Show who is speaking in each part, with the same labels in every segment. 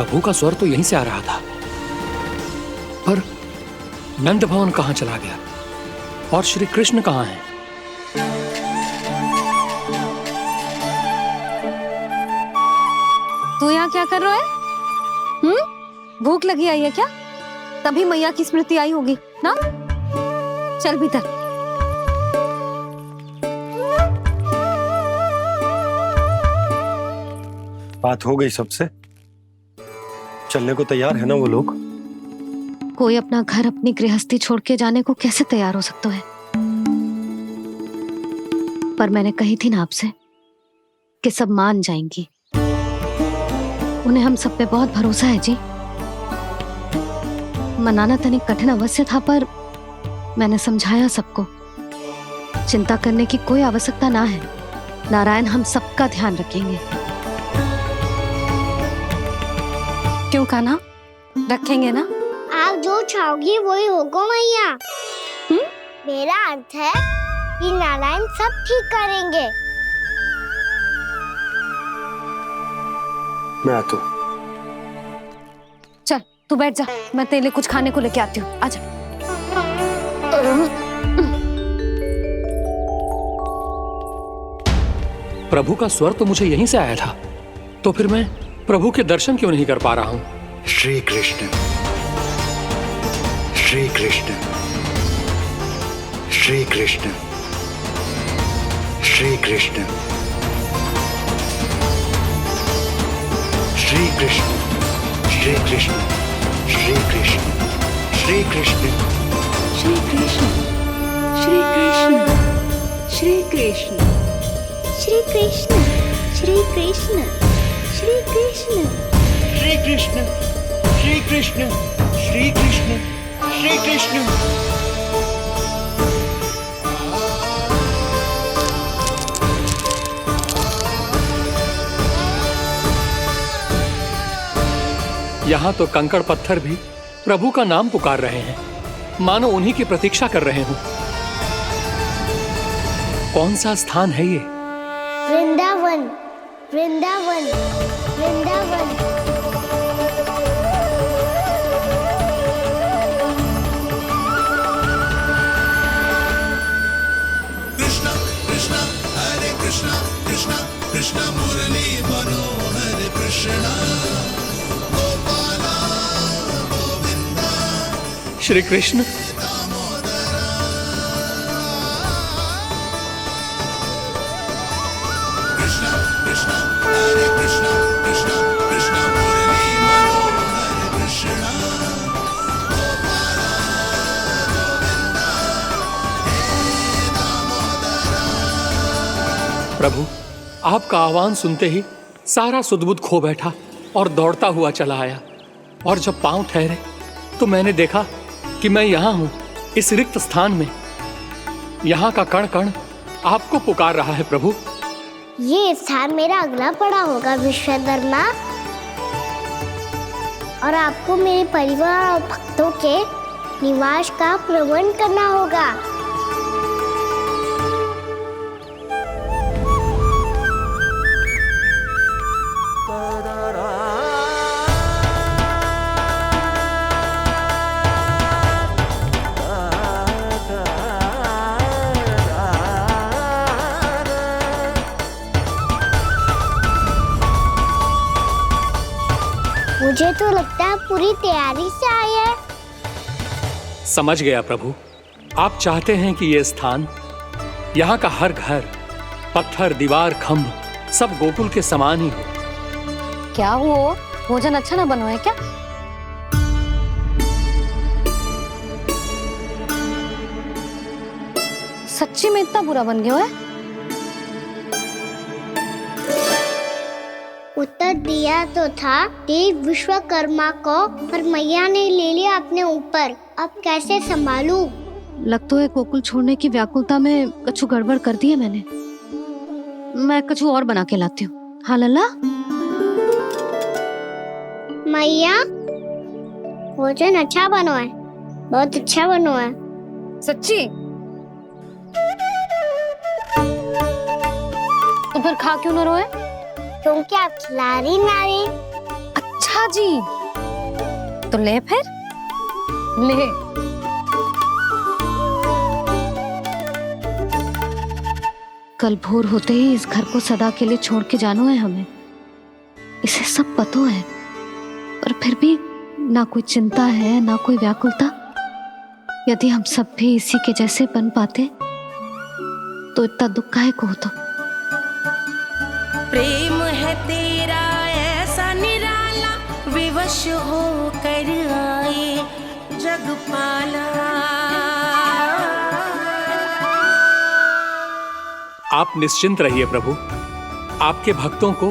Speaker 1: प्रभु का स्वर तो यहीं से आ रहा था, पर नंद भवन कहां चला गया और श्री कृष्ण कहां हैं?
Speaker 2: तू यहाँ क्या कर रहा है? भूख लगी आई है क्या? तभी मैया की स्मृति आई होगी ना? चल भीतर।
Speaker 3: बात हो गई सबसे? चलने को तैयार है ना वो लोग?
Speaker 2: कोई अपना घर, अपनी गृहस्थी छोड़ के जाने को कैसे तैयार हो सकता है? पर मैंने कही थी ना आपसे कि सब मान जाएंगी। उन्हें हम सब पे बहुत भरोसा है जी। मनाना तनिक कठिन अवश्य था, पर मैंने समझाया सबको। चिंता करने की कोई आवश्यकता ना है। नारायण हम सबका ध्यान रखेंगे। क्यों कान्हा, रखेंगे ना?
Speaker 4: आप जो चाहोगी वही होगा मैया। मेरा अर्थ है कि नारायण सब ठीक करेंगे।
Speaker 3: मैं आता हूं।
Speaker 2: चल तू बैठ जा, मैं तेरे लिए कुछ खाने को लेके आती हूँ। आजा।
Speaker 1: प्रभु का स्वर तो मुझे यहीं से आया था, तो फिर मैं प्रभु के दर्शन क्यों नहीं कर पा रहा हूं?
Speaker 5: श्री कृष्ण, श्री कृष्ण, श्री कृष्ण, श्री कृष्ण, श्री कृष्ण, श्री कृष्ण, श्री कृष्ण, श्री कृष्ण,
Speaker 6: श्री कृष्ण, श्री कृष्ण, श्री कृष्ण,
Speaker 4: श्री कृष्ण, श्री कृष्ण, श्री कृष्ण,
Speaker 5: श्री कृष्ण, श्री कृष्ण, श्री कृष्ण, श्री कृष्ण।
Speaker 1: यहां तो कंकड़ पत्थर भी प्रभु का नाम पुकार रहे हैं, मानो उन्हीं की प्रतीक्षा कर रहे हों। कौन सा स्थान है ये?
Speaker 4: वृंदावन, वृंदावन, वृंदावन।
Speaker 7: कृष्णा कृष्णा हरे कृष्णा कृष्णा कृष्णा मुरली मनोहर कृष्णा गोपाला गोविंदा।
Speaker 1: श्री कृष्ण,
Speaker 7: कृष्णा कृष्णा हरे कृष्णा कृष्णा कृष्णा मुरली मनोहर कृष्णा गोपाला गोविंदा हे दामोदरा।
Speaker 1: प्रभु आपका आह्वान सुनते ही सारा सुध-बुध खो बैठा और दौड़ता हुआ चला आया, और जब पांव ठहरे तो मैंने देखा कि मैं यहाँ हूँ, इस रिक्त स्थान में। यहाँ का कण कण आपको पुकार रहा है प्रभु।
Speaker 4: ये स्थान मेरा अगला पड़ा होगा विश्वकर्मा, और आपको मेरे परिवार और भक्तों के निवास का प्रबंध करना होगा। मुझे तो लगता है पूरी तैयारी से आए हैं।
Speaker 1: समझ गया प्रभु, आप चाहते हैं कि ये स्थान, यहाँ का हर घर, पत्थर, दीवार, खंभ सब गोकुल के समान ही हो।
Speaker 2: क्या हुआ? भोजन अच्छा ना बनो है क्या? सच्ची में इतना बुरा बन गया है?
Speaker 4: उत्तर दिया तो था देव विश्वकर्मा को, पर मैया ने ले लिया अपने ऊपर। अब कैसे संभालूं?
Speaker 2: लगता है गोकुल छोड़ने की व्याकुलता में कछु गड़बड़ कर दी है मैंने। मैं कछु और बना के लाती हूँ। हाँ लल्ला?
Speaker 4: मैया, भोजन अच्छा बनो है, बहुत अच्छा बनो है।
Speaker 2: सच्ची? तो फिर खा क्यों न रोए?
Speaker 4: क्योंकि आप खिला रही ना रही।
Speaker 2: अच्छा, अच्छा जी, तो ले फिर ले। कल भोर होते ही इस घर को सदा के लिए छोड़ के जाना है हमें, इसे सब पता है, पर फिर भी ना कोई चिंता है ना कोई व्याकुलता। यदि हम सब भी इसी के जैसे बन पाते तो इतना दुख काहे को होता।
Speaker 8: प्रेम है तेरा ऐसा निराला, विवश हो कर आए जगपाला।
Speaker 1: आप निश्चिंत रहिए प्रभु, आपके भक्तों को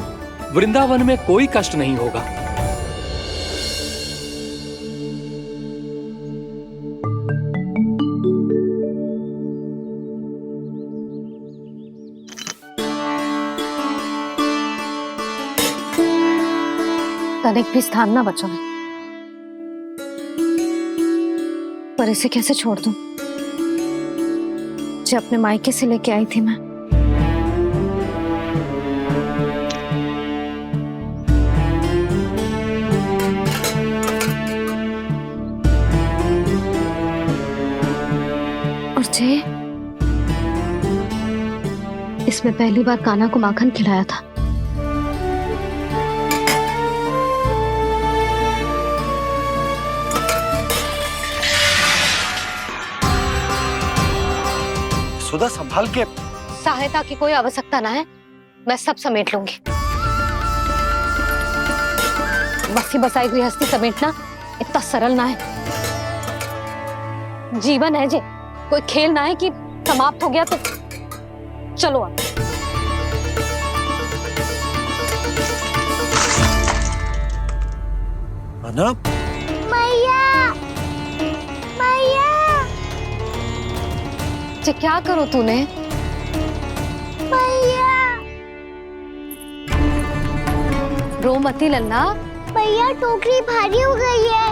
Speaker 1: वृंदावन में कोई कष्ट नहीं होगा।
Speaker 2: तनिक भी स्थान ना बचा है, पर इसे कैसे छोड़ दूं जो अपने मायके से लेके आई थी मैं। और जे इसमें पहली बार कान्हा को माखन खिलाया था।
Speaker 3: सुधा संभाल के।
Speaker 2: सहायता की कोई आवश्यकता ना है, मैं सब समेट लूंगी। बसी बसाई गृहस्थी समेटना इतना सरल ना है। जीवन है जे, कोई खेल ना है कि समाप्त हो गया तो चलो आप।
Speaker 3: अना
Speaker 4: मैया मैया
Speaker 2: जे क्या करो तूने?
Speaker 4: मैया
Speaker 2: रो मती लल्ला।
Speaker 4: भैया टोकरी भारी हो गई है।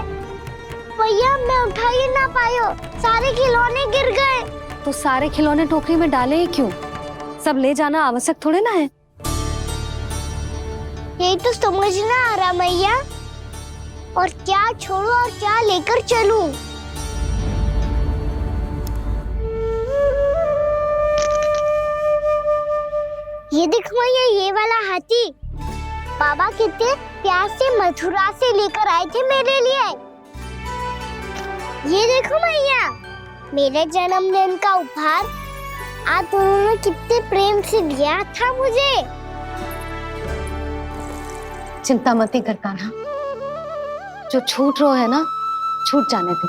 Speaker 4: भैया मैं उठा ही ना पायो, सारे खिलौने गिर गए।
Speaker 2: तो सारे खिलौने टोकरी में डाले ही क्यों? सब ले जाना आवश्यक थोड़े ना है।
Speaker 4: यही तो समझ ना आ रहा मैया, और क्या छोड़ू और क्या लेकर चलूं? ये देखो मैया, ये वाला हाथी बाबा कितने प्यार से मथुरा से लेकर आए थे मेरे लिए। ये देखो मैया, मेरे जन्मदिन का उपहार आप दोनों ने कितने प्रेम से दिया था मुझे।
Speaker 2: चिंता मत कर कान्हा, जो छूट रो है ना छूट जाने दे।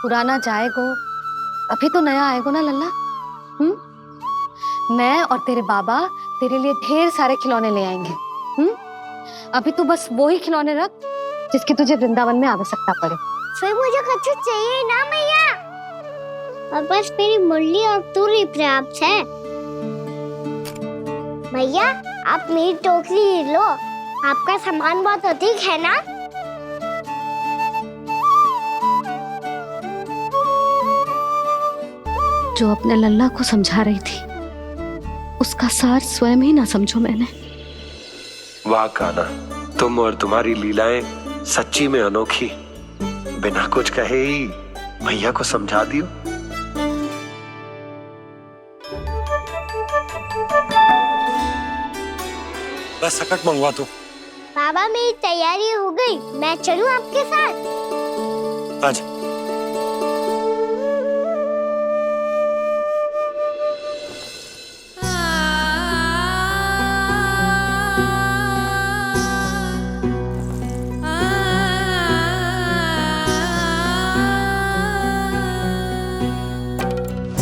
Speaker 2: पुराना जाएगो, अभी तो नया आएगो ना लल्ला। मैं और तेरे बाबा तेरे लिए ढेर सारे खिलौने ले आएंगे। अभी तू बस वो ही खिलौने रख जिसकी तुझे वृंदावन में आवश्यकता पड़े।
Speaker 4: फिर मुझे कुछ चाहिए ना मैया, और बस मेरी मुरली और तुरी पर्याप्त है। भैया आप मेरी टोकरी लो, आपका सामान बहुत अधिक है ना।
Speaker 2: जो अपने लल्ला को समझा रही थी उसका सार स्वयं ही ना समझो मैंने।
Speaker 9: वाह कान्हा, तुम और तुम्हारी लीलाएं सच्ची में अनोखी। बिना कुछ कहे ही भैया को समझा दियो।
Speaker 3: बस सकट मंगवा दो।
Speaker 4: बाबा मेरी तैयारी हो गई, मैं चलूं आपके साथ?
Speaker 3: आज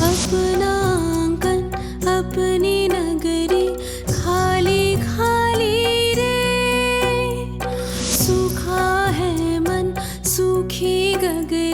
Speaker 6: अपना आंगन अपनी नगरी खाली खाली रे, सूखा है मन सूखी गगरी।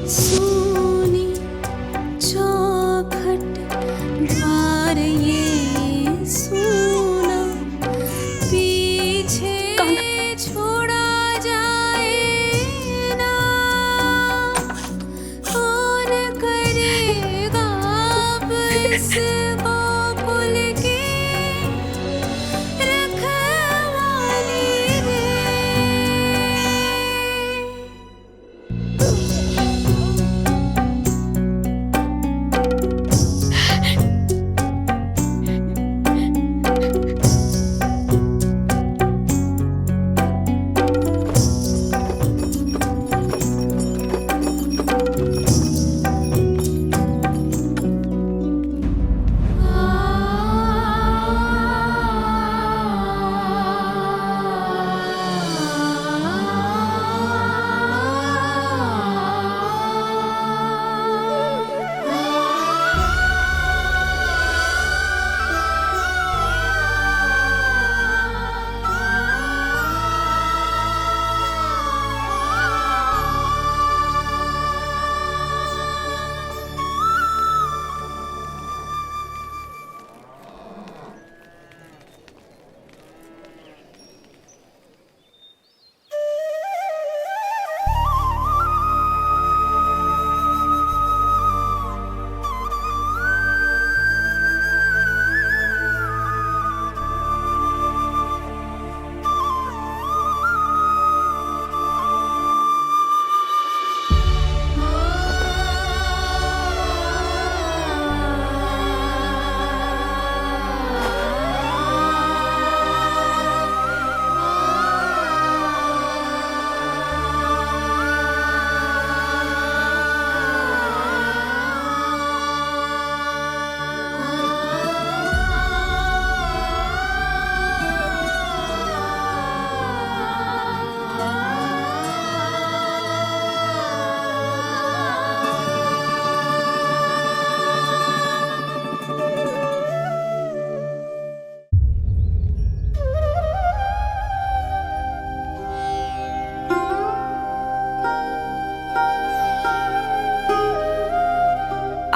Speaker 6: सोनी चौखट द्वार ये सोना पीछे छोड़ा जाए ना, कौन करेगा अब इस गोकुल की रखवाली रे।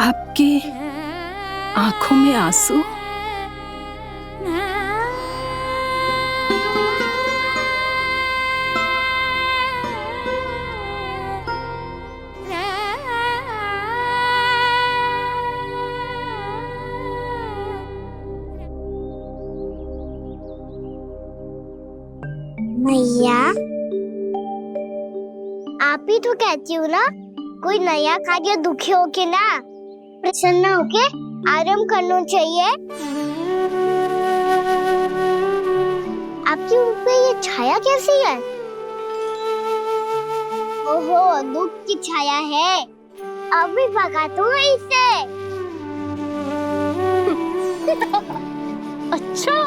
Speaker 10: आपके आंखों में आंसू?
Speaker 4: मैया, आप ही तो कहती हो ना, कोई नया कार्य दुखी होके ना प्रसन्न होके आराम करना चाहिए। आपके मुंह पे ये छाया कैसी है? ओहो, दुख की छाया है। अभी भगा दो इसे।
Speaker 2: अच्छा।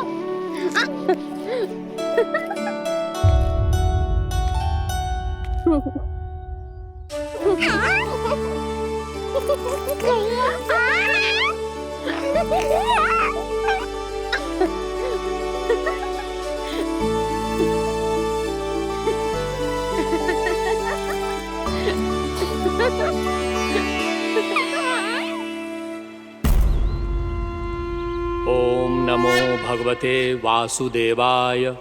Speaker 1: ओम नमो भगवते वासुदेवाय।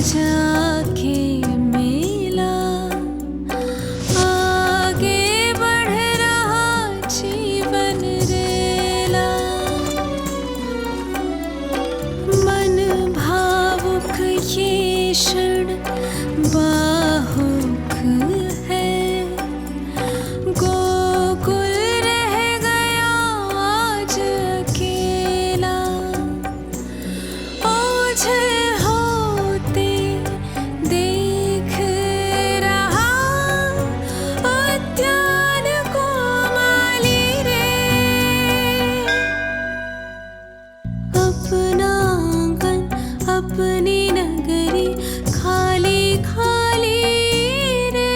Speaker 6: जाके मिला, आगे बढ़ रहा जीवन रेला। मन भावुक ये क्षण बाहुक है, गोकुल रह गया आज अकेला। ओझल होते देख रहा उद्यान को माली रे। अपना आंगन अपनी नगरी खाली खाली रे।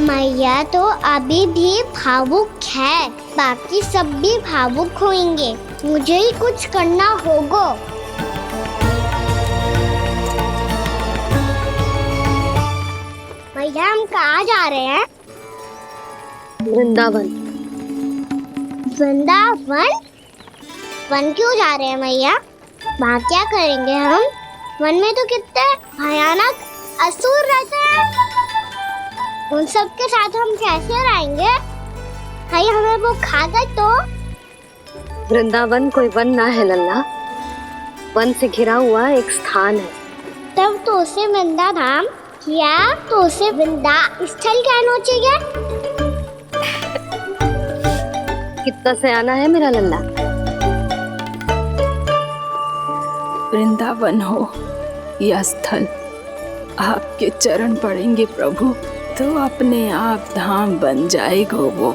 Speaker 4: मैया तो अभी भी भावुक है, बाकी सब भी भावुक होंगे। मुझे ही कुछ करना होगा। भैया हम कहाँ जा रहे हैं?
Speaker 2: वृंदावन।
Speaker 4: वृंदावन? वन क्यों जा रहे हैं मैया? वहाँ क्या करेंगे हम? वन में तो कितने भयानक असुर रहते हैं। उन सब के साथ हम कैसे रहेंगे? कहीं हमें वो खा गए तो?
Speaker 2: वृंदावन कोई वन ना है लल्ला, वन से घिरा हुआ एक स्थान है।
Speaker 4: तब तो उसे वृंदा धाम या तो उसे वृंदा स्थल कहना चाहिए।
Speaker 2: कितना से आना है मेरा लल्ला?
Speaker 10: वृंदावन हो या स्थल, आपके चरण पड़ेंगे प्रभु तो अपने आप धाम बन जाएगा वो।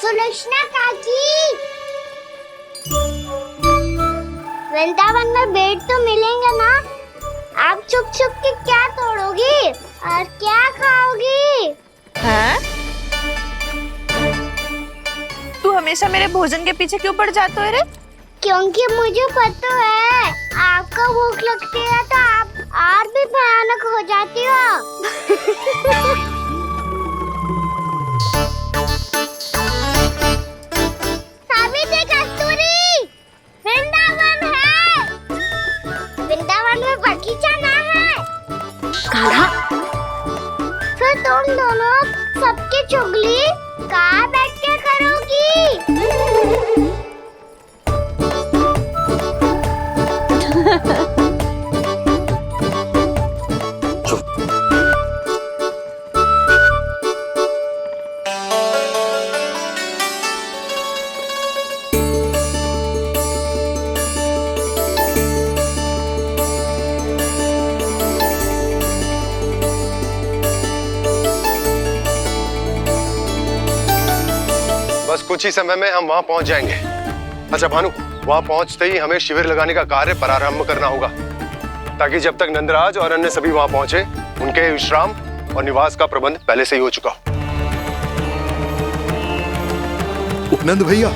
Speaker 4: सुलक्षणा काकी, वृंदावन में बेड तो मिलेंगे ना? आप छुप छुप के क्या तोड़ोगी और क्या खाओगी?
Speaker 11: हाँ? तू हमेशा मेरे भोजन के पीछे क्यों पड़ जाते हो रे?
Speaker 4: क्योंकि मुझे पता है आपको भूख लगती है तो आप और भी भयानक हो जाती हो। सावित्री कस्तूरी, वृंदावन है। वृंदावन में बगीचा ना है।
Speaker 2: कान्हा,
Speaker 4: फिर तुम दोनों सबकी चुगली कहाँ बैठ के करोगी?
Speaker 12: बस कुछ ही समय में हम वहां पहुंच जाएंगे। अच्छा भानु, वहां पहुंचते ही हमें शिविर लगाने का कार्य प्रारंभ करना होगा, ताकि जब तक नंदराज और अन्य सभी वहां पहुंचे उनके विश्राम और निवास का प्रबंध पहले से ही हो चुका हो।
Speaker 5: उपनंद भैया,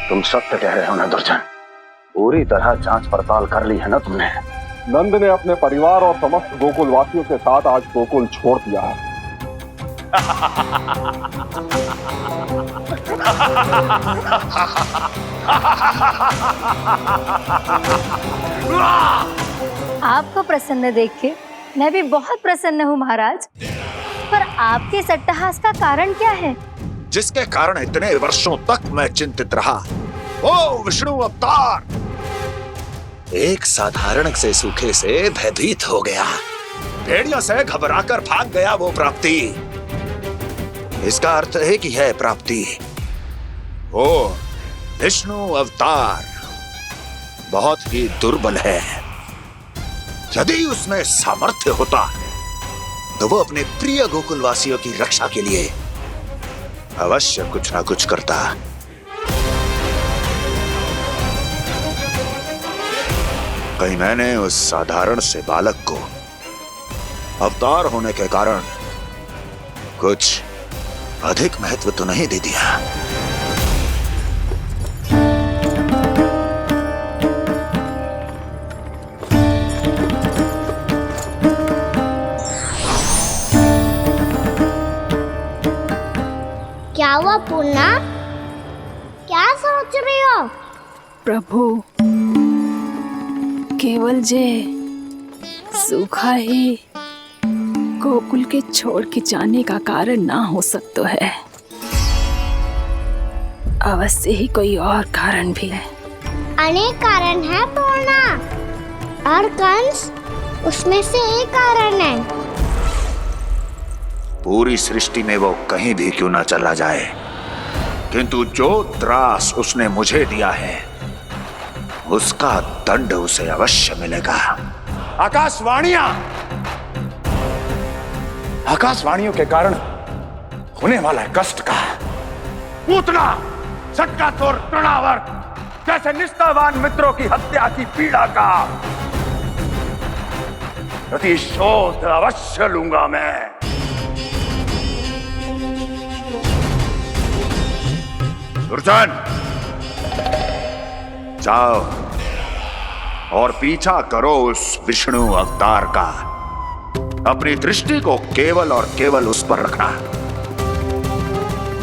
Speaker 13: तुम सत्य कह रहे हो ना दुर्जन? पूरी तरह जांच पड़ताल कर ली है ना तुमने? नंद ने अपने परिवार और समस्त गोकुल वासियों के साथ आज गोकुल छोड़ दिया है।
Speaker 14: आपको प्रसन्न देख के मैं भी बहुत प्रसन्न हूँ महाराज। पर आपके इस अट्टहास का कारण क्या है?
Speaker 5: जिसके कारण इतने वर्षों तक मैं चिंतित रहा, वो विष्णु अवतार एक साधारण से सूखे से भयभीत हो गया, भेड़ियों से घबराकर भाग गया। वो प्राप्ति, इसका अर्थ है कि यह प्राप्ति वो विष्णु अवतार बहुत ही दुर्बल है। यदि उसमें सामर्थ्य होता तो वो अपने प्रिय गोकुलवासियों की रक्षा के लिए अवश्य कुछ ना कुछ करता। कहीं मैंने उस साधारण से बालक को अवतार होने के कारण कुछ अधिक महत्व तो नहीं दे दिया।
Speaker 4: क्या हुआ पूर्णा? क्या सोच रही हो?
Speaker 10: प्रभु, केवल जे सूखा ही गोकुल के छोड़ के जाने का कारण ना हो सकता है, अवश्य ही कोई और कारण भी है।
Speaker 4: अनेक कारण है पूर्णा, और कंस उसमें से एक कारण है।
Speaker 5: पूरी सृष्टि में वो कहीं भी क्यों ना चला जाए, किंतु जो त्रास उसने मुझे दिया है उसका दंड उसे अवश्य मिलेगा। आकाशवाणियों के कारण होने वाला कष्ट का, पूतना, सटकासुर, तृणावर्त जैसे निष्ठावान मित्रों की हत्या की पीड़ा का प्रतिशोध अवश्य लूंगा मैं। दुर्जन, जाओ और पीछा करो उस विष्णु अवतार का। अपनी दृष्टि को केवल और केवल उस पर रखना।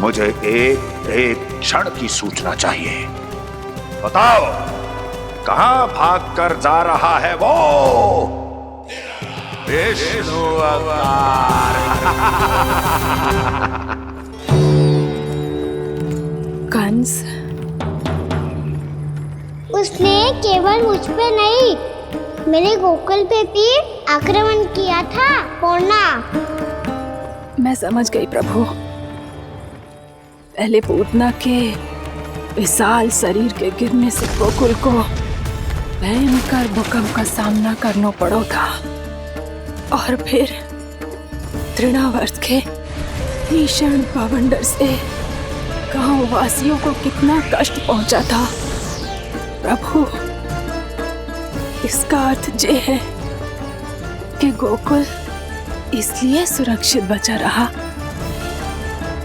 Speaker 5: मुझे एक एक क्षण की सूचना चाहिए। बताओ, कहां भागकर जा रहा है वो विष्णु अवतार?
Speaker 10: कंस,
Speaker 4: उसने केवल मुझ पे नहीं, मेरे गोकुल पे भी आक्रमण किया था पूर्णा।
Speaker 10: मैं समझ गई प्रभु। पहले पूतना के विशाल शरीर के गिरने से गोकुल को भयंकर भूकंप का सामना करना पड़ा था, और फिर तृणावर्त के भीषण पावंडर से गांव वासियों को कितना कष्ट पहुंचा था। प्रभु, इसका अर्थ ये है कि गोकुल इसलिए सुरक्षित बचा रहा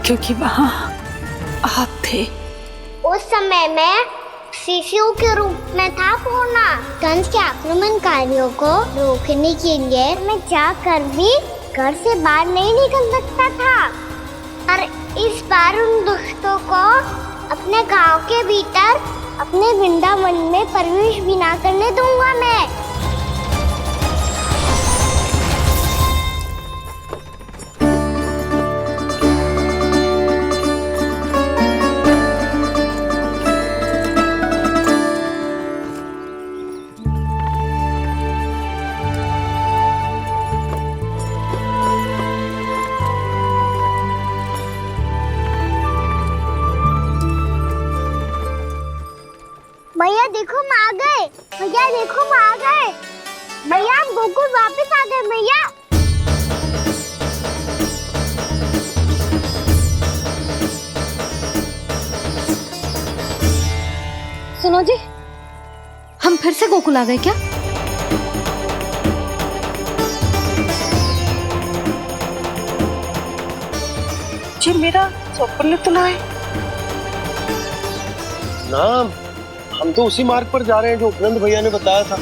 Speaker 10: क्योंकि वहां आप थे।
Speaker 4: उस समय मैं शिशु के रूप में था पूर्णा। कंस के आक्रमणकारियों को रोकने के लिए मैं जाकर भी घर से बाहर नहीं निकल सकता था, और इस बार उन दुष्टों को अपने गांव के भीतर, अपने वृंदावन में प्रवेश भी ना करने दूंगा मैं। भैया देखो हम आ गए, भैया देखो हम आ गए, भैया हम गोकुल वापस आ गए भैया।
Speaker 2: सुनो जी, हम फिर से गोकुल आ गए क्या?
Speaker 11: जी मेरा स्वप्न तो ना है।
Speaker 12: ना, हम तो उसी मार्ग पर जा रहे हैं जो उपनंद भैया ने बताया था।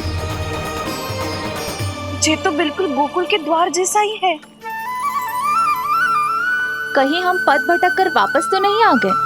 Speaker 11: ये तो बिल्कुल गोकुल के द्वार जैसा ही है।
Speaker 15: कहीं हम पथ भटक कर वापस तो नहीं आ गए?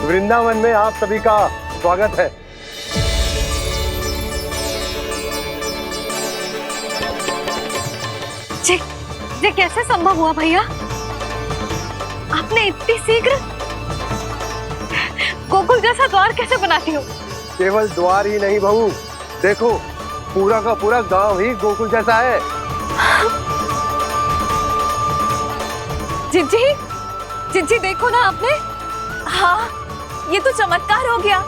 Speaker 12: वृंदावन में आप सभी का स्वागत है।
Speaker 2: ये कैसे संभव हुआ भैया? आपने इतनी शीघ्र गोकुल जैसा द्वार कैसे बनाती हो?
Speaker 12: केवल द्वार ही नहीं बहू, देखो पूरा का पूरा गांव ही गोकुल जैसा है।
Speaker 2: जिज्जी, जिज्जी देखो ना आपने।
Speaker 15: हाँ, ये तो चमत्कार हो गया।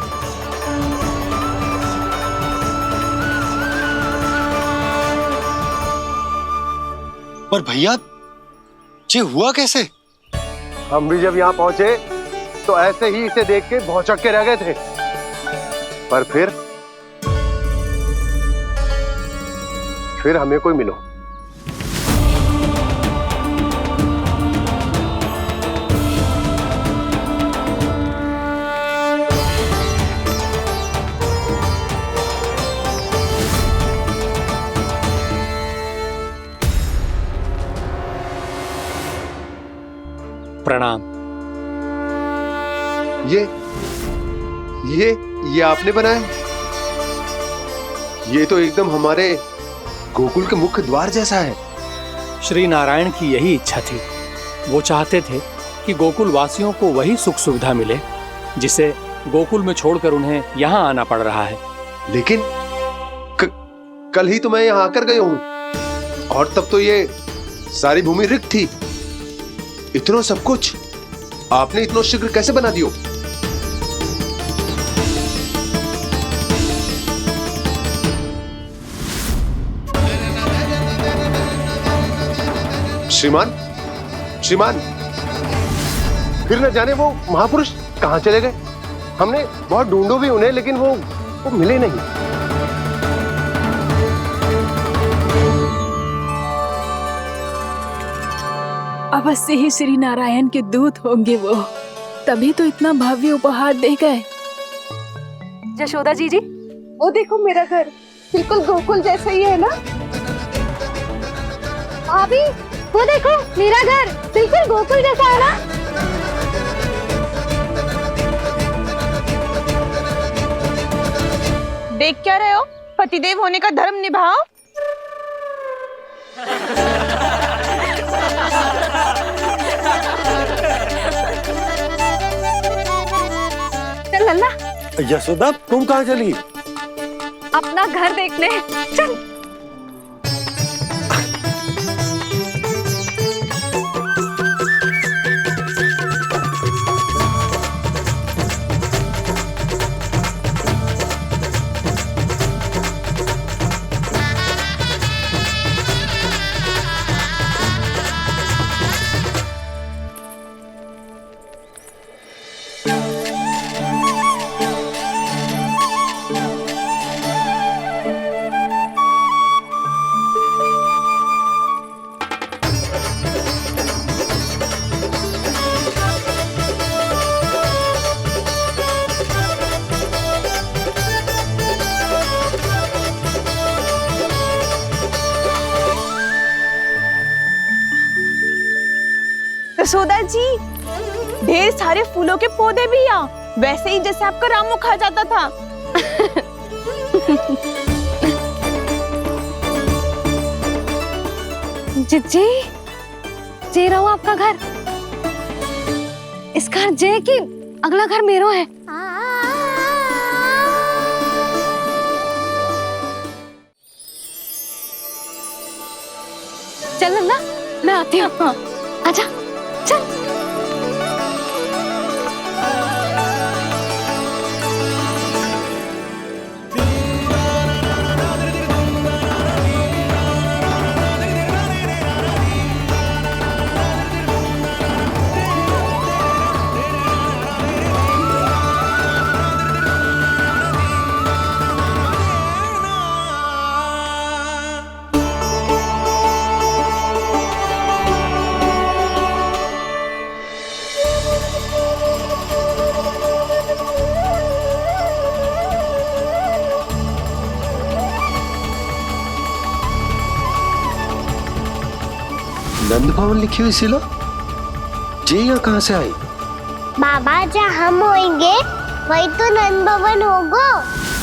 Speaker 3: पर भैया ये हुआ कैसे?
Speaker 12: हम भी जब यहाँ पहुंचे तो ऐसे ही इसे देख के भौचक्के रह गए थे, पर फिर हमें कोई मिलो।
Speaker 1: प्रणाम।
Speaker 12: ये आपने बनाए? ये तो एकदम हमारे गोकुल के मुख्य द्वार जैसा है।
Speaker 1: श्री नारायण की यही इच्छा थी। वो चाहते थे कि गोकुल वासियों को वही सुख सुविधा मिले जिसे गोकुल में छोड़कर उन्हें यहाँ आना पड़ रहा है।
Speaker 12: लेकिन कल ही तो मैं यहाँ आकर गया हूँ और तब तो ये सारी भूमि रिक्त थी। इतना सब कुछ आपने इतना शीघ्र कैसे बना दियो? श्रीमान, फिर न जाने वो महापुरुष कहाँ चले गए। हमने बहुत ढूंढो भी उन्हें, लेकिन वो मिले नहीं।
Speaker 10: अवश्य ही श्री नारायण के दूत होंगे वो, तभी तो इतना भव्य उपहार दे गए।
Speaker 11: यशोदा जी, वो देखो मेरा घर बिल्कुल गोकुल जैसा ही है ना।
Speaker 4: भाभी वो देखो मेरा घर बिल्कुल गोकुल जैसा है ना।
Speaker 11: देख क्या रहे हो? पतिदेव होने का धर्म निभाओ।
Speaker 2: चल लल्ला,
Speaker 3: यशोदा तुम कहाँ चली?
Speaker 2: अपना घर देखने चल।
Speaker 11: यशोदा जी, ढेर सारे फूलों के पौधे भी यहाँ, वैसे ही जैसे आपका रामू खा जाता था।
Speaker 2: जिज्जी, जे रहो आपका घर। इस घर जे की अगला घर मेरो है। चल लल्ला, मैं आती हूँ। आजा, चल।
Speaker 9: नंद भवन लिखी हुई सिला जी यहाँ कहाँ से आई?
Speaker 4: बाबा जहाँ हम होंगे वही तो नंद भवन होगा,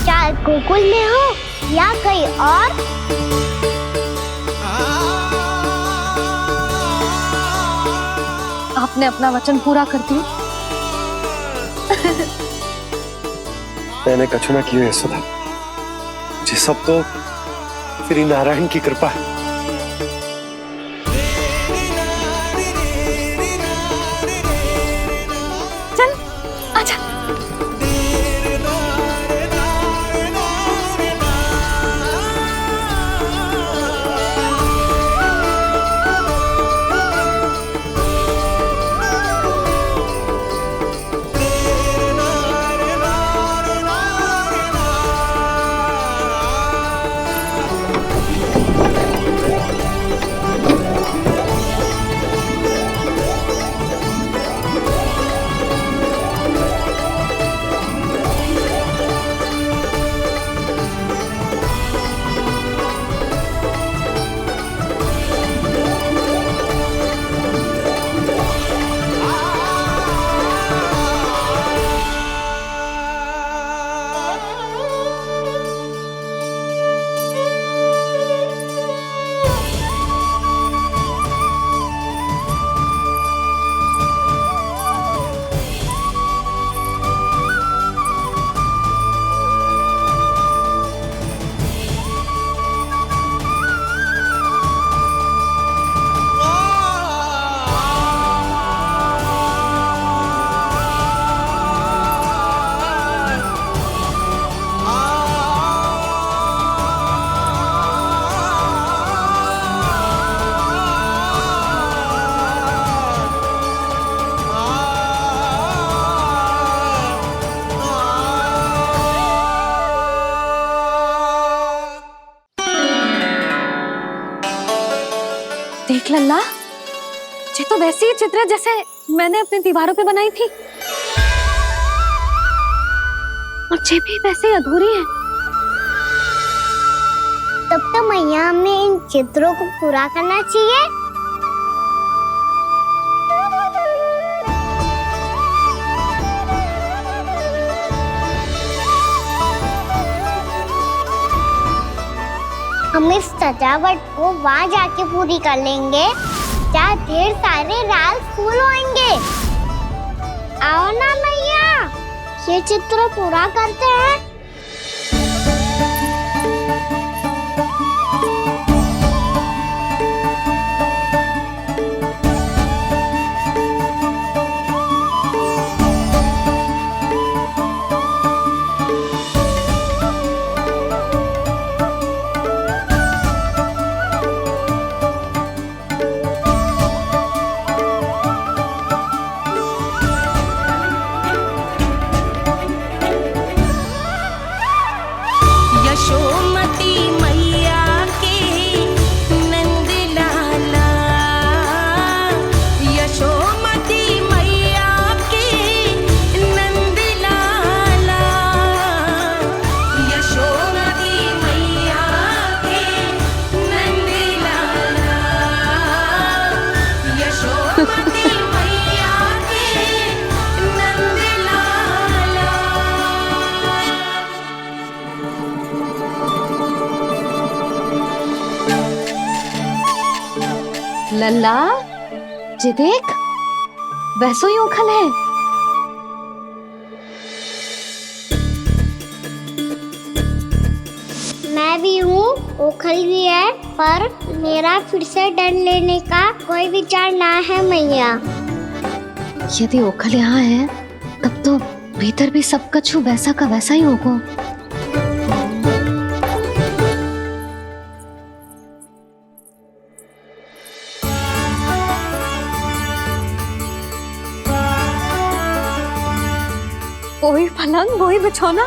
Speaker 4: चाहे गोकुल में हो या कहीं और।
Speaker 2: आपने अपना वचन पूरा कर दिया।
Speaker 3: मैंने कछु ना किया यशोदा, ये सब तो श्री नारायण की कृपा है।
Speaker 2: चल आजा। देख लल्ला, ये तो वैसी ही चित्र है जैसे मैंने अपनी दीवारों पे बनाई थी, और ये भी वैसे ही अधूरी है।
Speaker 4: तब तो मैया हमें इन चित्रों को पूरा करना चाहिए। हम इस सजावट को वहाँ जाके पूरी कर लेंगे जहाँ ढेर सारे लाल फूल होंगे। आओ ना मैया, ये चित्र पूरा करते हैं।
Speaker 8: यशोमती मैया के नंद लाला, यशोमती मैया के नंद लाला, यशोमती मैया के नंद लाला, यशोमती मैया के नंद लाला।
Speaker 2: लल्ला, ये देख, वैसो ही उखल है।
Speaker 4: मैं भी हूँ, ओखल भी है, पर मेरा फिर से डर लेने का कोई विचार ना है मैया।
Speaker 2: यदि ओखल यहाँ है, तब तो भीतर भी सब कछु वैसा का वैसा ही होगा। वही पलंग, वही बिछौना,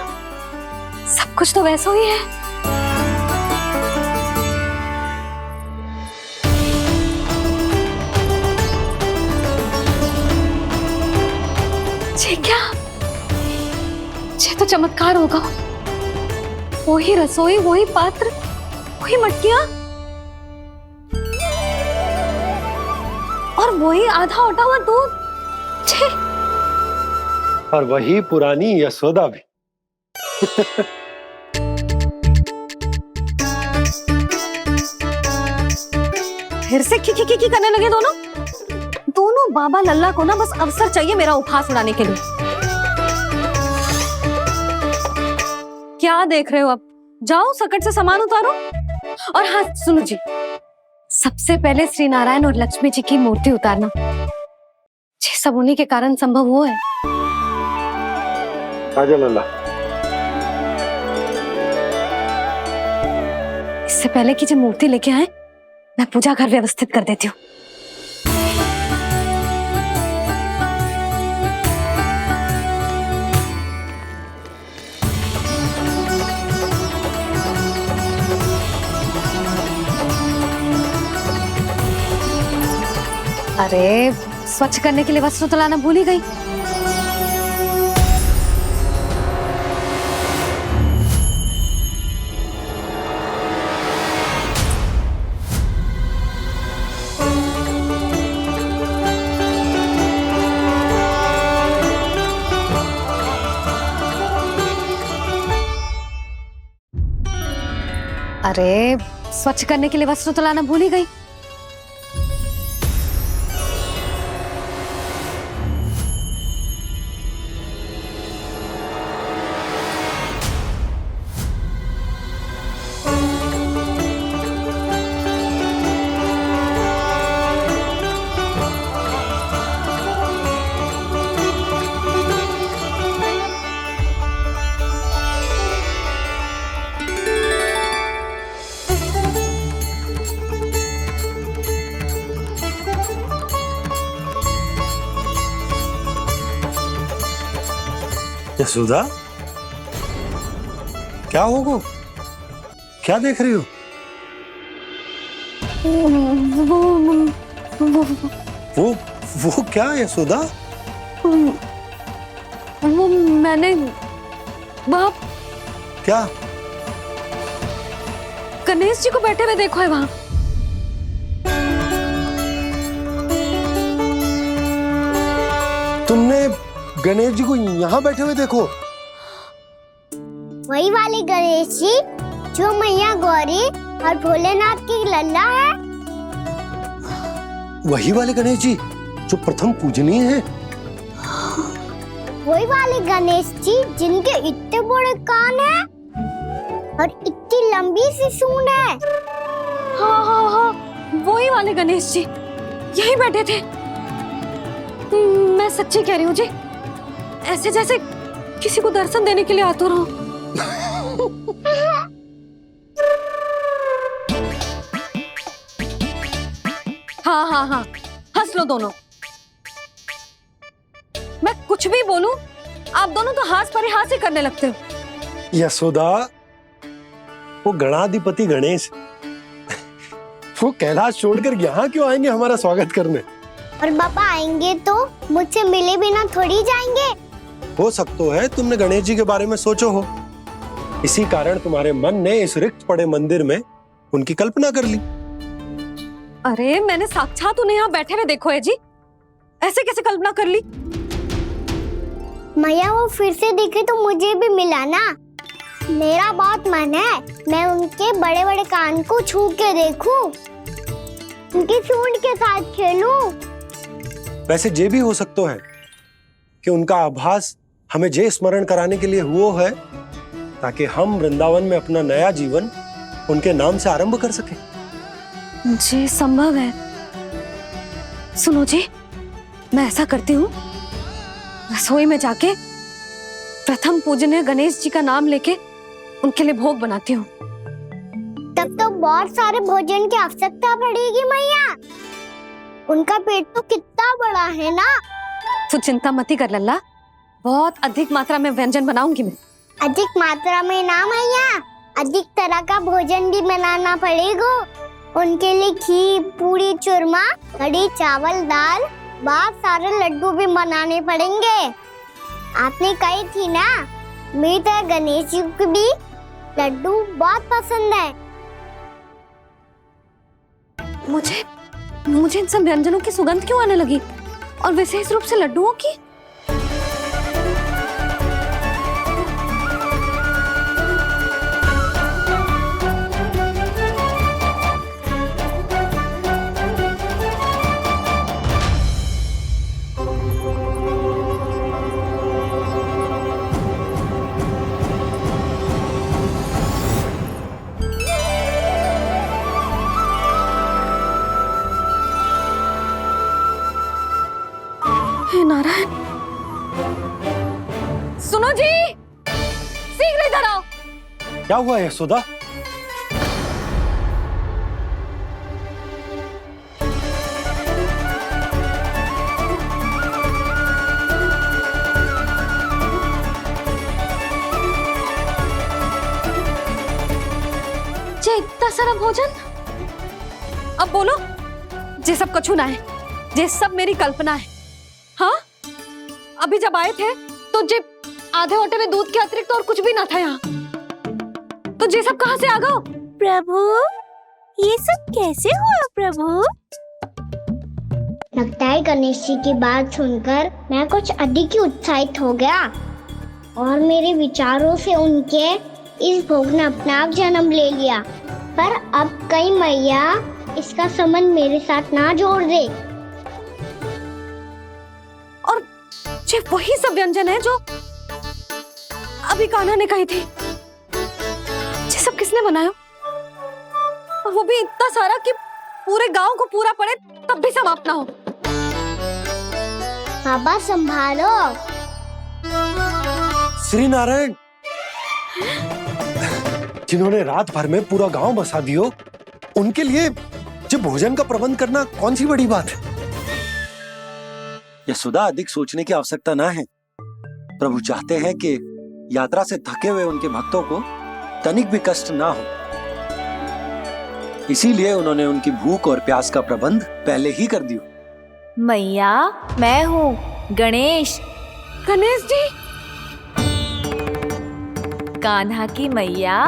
Speaker 2: सब कुछ तो वैसा ही है। ये क्या? ये तो चमत्कार होगा। वही रसोई, वही पात्र, वही मटकियां। और वही आधा उटा हुआ दूध। छे।
Speaker 3: और वही पुरानी यशोदा भी।
Speaker 2: फिर से की करने लगे दोनों। दोनों बाबा लल्ला को ना बस अवसर चाहिए मेरा उपहास उड़ाने के लिए। क्या देख रहे हो? अब जाओ सकट से सामान उतारो। और हाँ सुनो जी, सबसे पहले श्री नारायण और लक्ष्मी जी की मूर्ति उतारना। ये सब उन्हीं के कारण संभव हुआ है।
Speaker 3: आजा लल्ला।
Speaker 2: इससे पहले कि जो मूर्ति लेके आए, मैं पूजा घर व्यवस्थित कर देती हूँ। अरे स्वच्छ करने के लिए वस्त्र तो लाना भूल ही गई। अरे स्वच्छ करने के लिए वस्त्र तो लाना भूल ही गई।
Speaker 3: यशोदा, क्या होगा? क्या देख रही हो? वो क्या यशोदा?
Speaker 2: वो मैंने बाप
Speaker 3: क्या?
Speaker 2: गणेश जी को बैठे हुए देखो है वहां।
Speaker 3: तुमने गणेश जी को यहाँ बैठे हुए देखो?
Speaker 4: वही वाले गणेश जी जो मैया गौरी और भोलेनाथ की लल्ला है।
Speaker 3: वही वाले गणेश जी जो प्रथम पूजनीय है।
Speaker 4: वही वाले गणेश जी जिनके इतने बड़े कान हैं और इतनी लंबी सी सूंड है।
Speaker 2: हाँ हाँ हाँ, वही वाले गणेश जी यही बैठे थे। मैं सच्ची कह रही हूँ जी, ऐसे जैसे किसी को दर्शन देने के लिए आतुर हो। हाँ हाँ हाँ, हंस लो दोनों। मैं कुछ भी बोलूं, आप दोनों तो हास परिहास ही करने लगते हो।
Speaker 3: यशोदा, वो गणाधिपति गणेश वो कैलाश छोड़कर यहाँ क्यों आएंगे हमारा स्वागत करने?
Speaker 4: और पापा आएंगे तो मुझसे मिले बिना थोड़ी जाएंगे।
Speaker 3: हो सकता है तुमने गणेश जी के बारे में सोचो हो, इसी कारण तुम्हारे मन ने इस रिक्त पड़े मंदिर में उनकी कल्पना कर ली।
Speaker 2: अरे मैंने साक्षात उन्हें यहाँ बैठे हुए देखो है जी, ऐसे कैसे कल्पना कर ली?
Speaker 4: मैया वो फिर से दिखे तो मुझे भी मिला ना। मेरा बहुत मन है मैं उनके बड़े बड़े कान को छू के देखूं, उनकी सूंड के साथ खेलूं।
Speaker 3: वैसे ये भी हो सकता है कि उनका आभास हमें जे स्मरण कराने के लिए हुआ है ताकि हम वृंदावन में अपना नया जीवन उनके नाम से आरंभ कर सके।
Speaker 2: जी संभव है। सुनो जी, मैं ऐसा करती हूँ, रसोई में जाके प्रथम पूजनीय गणेश जी का नाम लेके उनके लिए भोग बनाती हूँ।
Speaker 4: तब तो बहुत सारे भोजन की आवश्यकता पड़ेगी मैया। उनका पेट तो कितना बड़ा है ना।
Speaker 2: तू चिंता मत कर लल्ला, बहुत अधिक मात्रा में व्यंजन बनाऊंगी मैं।
Speaker 4: अधिक मात्रा में ना मैया, अधिक तरह का भोजन भी बनाना पड़ेगा। उनके लिए खीर, पूरी, चूरमा, कढ़ी, चावल, दाल, बहुत सारे लड्डू भी बनाने पड़ेंगे। आपने कही थी ना, मेरी तरह गणेश जी को भी लड्डू बहुत पसंद है।
Speaker 2: मुझे इन सब व्यंजनों की सुगंध क्यों आने लगी, और विशेष रूप से लड्डुओं की? हे नारायण, सुनो जी, शीघ्र इधर आओ।
Speaker 3: क्या हुआ यशोदा?
Speaker 2: जे इतना सारा भोजन, अब बोलो, जे सब कछु ना है, जे सब मेरी कल्पना है। हाँ, अभी जब आए थे तो जे आधे ओटे में दूध के अतिरिक्त और कुछ भी ना था यहाँ, तो जे सब कहाँ से आ गए?
Speaker 4: प्रभु, ये सब कैसे हुआ प्रभु? लगता है गणेश जी की बात सुनकर मैं कुछ अधिक ही उत्साहित हो गया और मेरे विचारों से उनके इस भोग ने अपना आप जन्म ले लिया। पर अब कहीं मैया इसका संबंध मेरे साथ ना जोड़ दे।
Speaker 2: और ये वही सब व्यंजन है जो अभी कान्हा ने कही थी। ये सब किसने बनाया? और वो भी इतना सारा कि पूरे गांव को पूरा पड़े तब भी समाप्त ना हो।
Speaker 4: बाबा संभालो।
Speaker 3: श्री नारायण, जिन्होंने रात भर में पूरा गांव बसा दियो, उनके लिए जो भोजन का प्रबंध करना कौन सी बड़ी बात है? यशोदा, अधिक सोचने की आवश्यकता ना है। प्रभु चाहते हैं कि यात्रा से थके हुए उनके भक्तों को तनिक भी कष्ट ना हो, इसीलिए उन्होंने उनकी भूख और प्यास का प्रबंध पहले ही कर दिया।
Speaker 15: मैया, मैं हूँ गणेश।
Speaker 2: गणेश जी?
Speaker 15: कान्हा की मैया।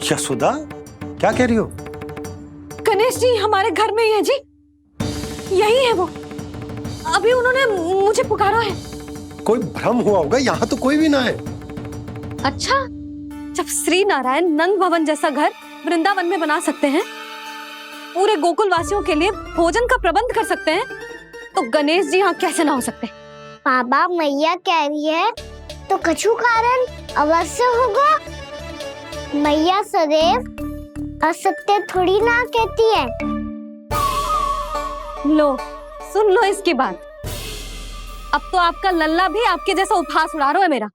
Speaker 3: यशोदा, क्या कह रही हो?
Speaker 2: गणेश जी हमारे घर में ही है जी, यही है वो। अभी उन्होंने मुझे पुकारा है।
Speaker 3: कोई भ्रम हुआ होगा, यहाँ तो कोई भी ना है।
Speaker 2: अच्छा, जब श्री नारायण नंद भवन जैसा घर वृंदावन में बना सकते हैं, पूरे गोकुल वासियों के लिए भोजन का प्रबंध कर सकते हैं, तो गणेश जी यहाँ कैसे ना हो सकते?
Speaker 4: बाबा, मैया कह रही है तो कछु कारण अवश्य होगा। मैया सदैव असत्य थोड़ी ना कहती है।
Speaker 2: लो, सुन लो इसकी बात। अब तो आपका लल्ला भी आपके जैसा उपहास उड़ा रहा है मेरा।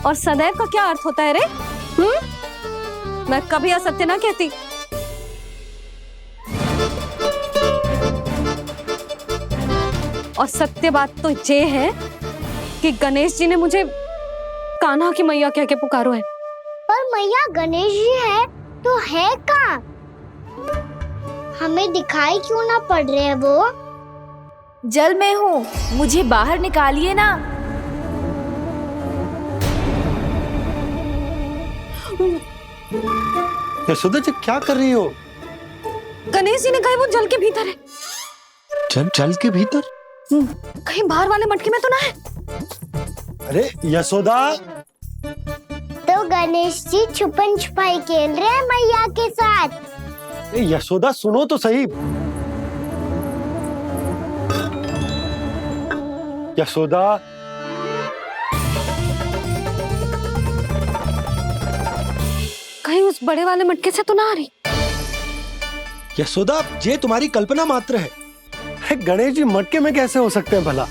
Speaker 2: और सदैव का क्या अर्थ होता है रे? मैं कभी असत्य ना कहती। और सत्य बात तो ये है कि गणेश जी ने मुझे कान्हा की मैया कह के पुकारो है।
Speaker 4: पर मैया गणेश जी है तो है कहाँ? हमें दिखाई क्यों ना पड़ रहे हैं वो?
Speaker 15: जल में हूँ, मुझे बाहर निकालिए ना।
Speaker 3: यशोदा जी, क्या कर रही हो?
Speaker 2: गणेश जी ने कहा वो जल के भीतर है।
Speaker 3: जल के भीतर?
Speaker 2: कहीं बाहर वाले मटके में तो ना है?
Speaker 3: अरे यशोदा!
Speaker 4: तो गणेश जी छुपन छुपाई खेल रहे हैं मैया के साथ।
Speaker 3: यशोदा, सुनो तो सही। यशोदा,
Speaker 2: कहीं उस बड़े वाले मटके से तो ना आ रही?
Speaker 3: यशोदा, ये तुम्हारी कल्पना मात्र है। गणेश जी मटके में कैसे हो सकते हैं भला?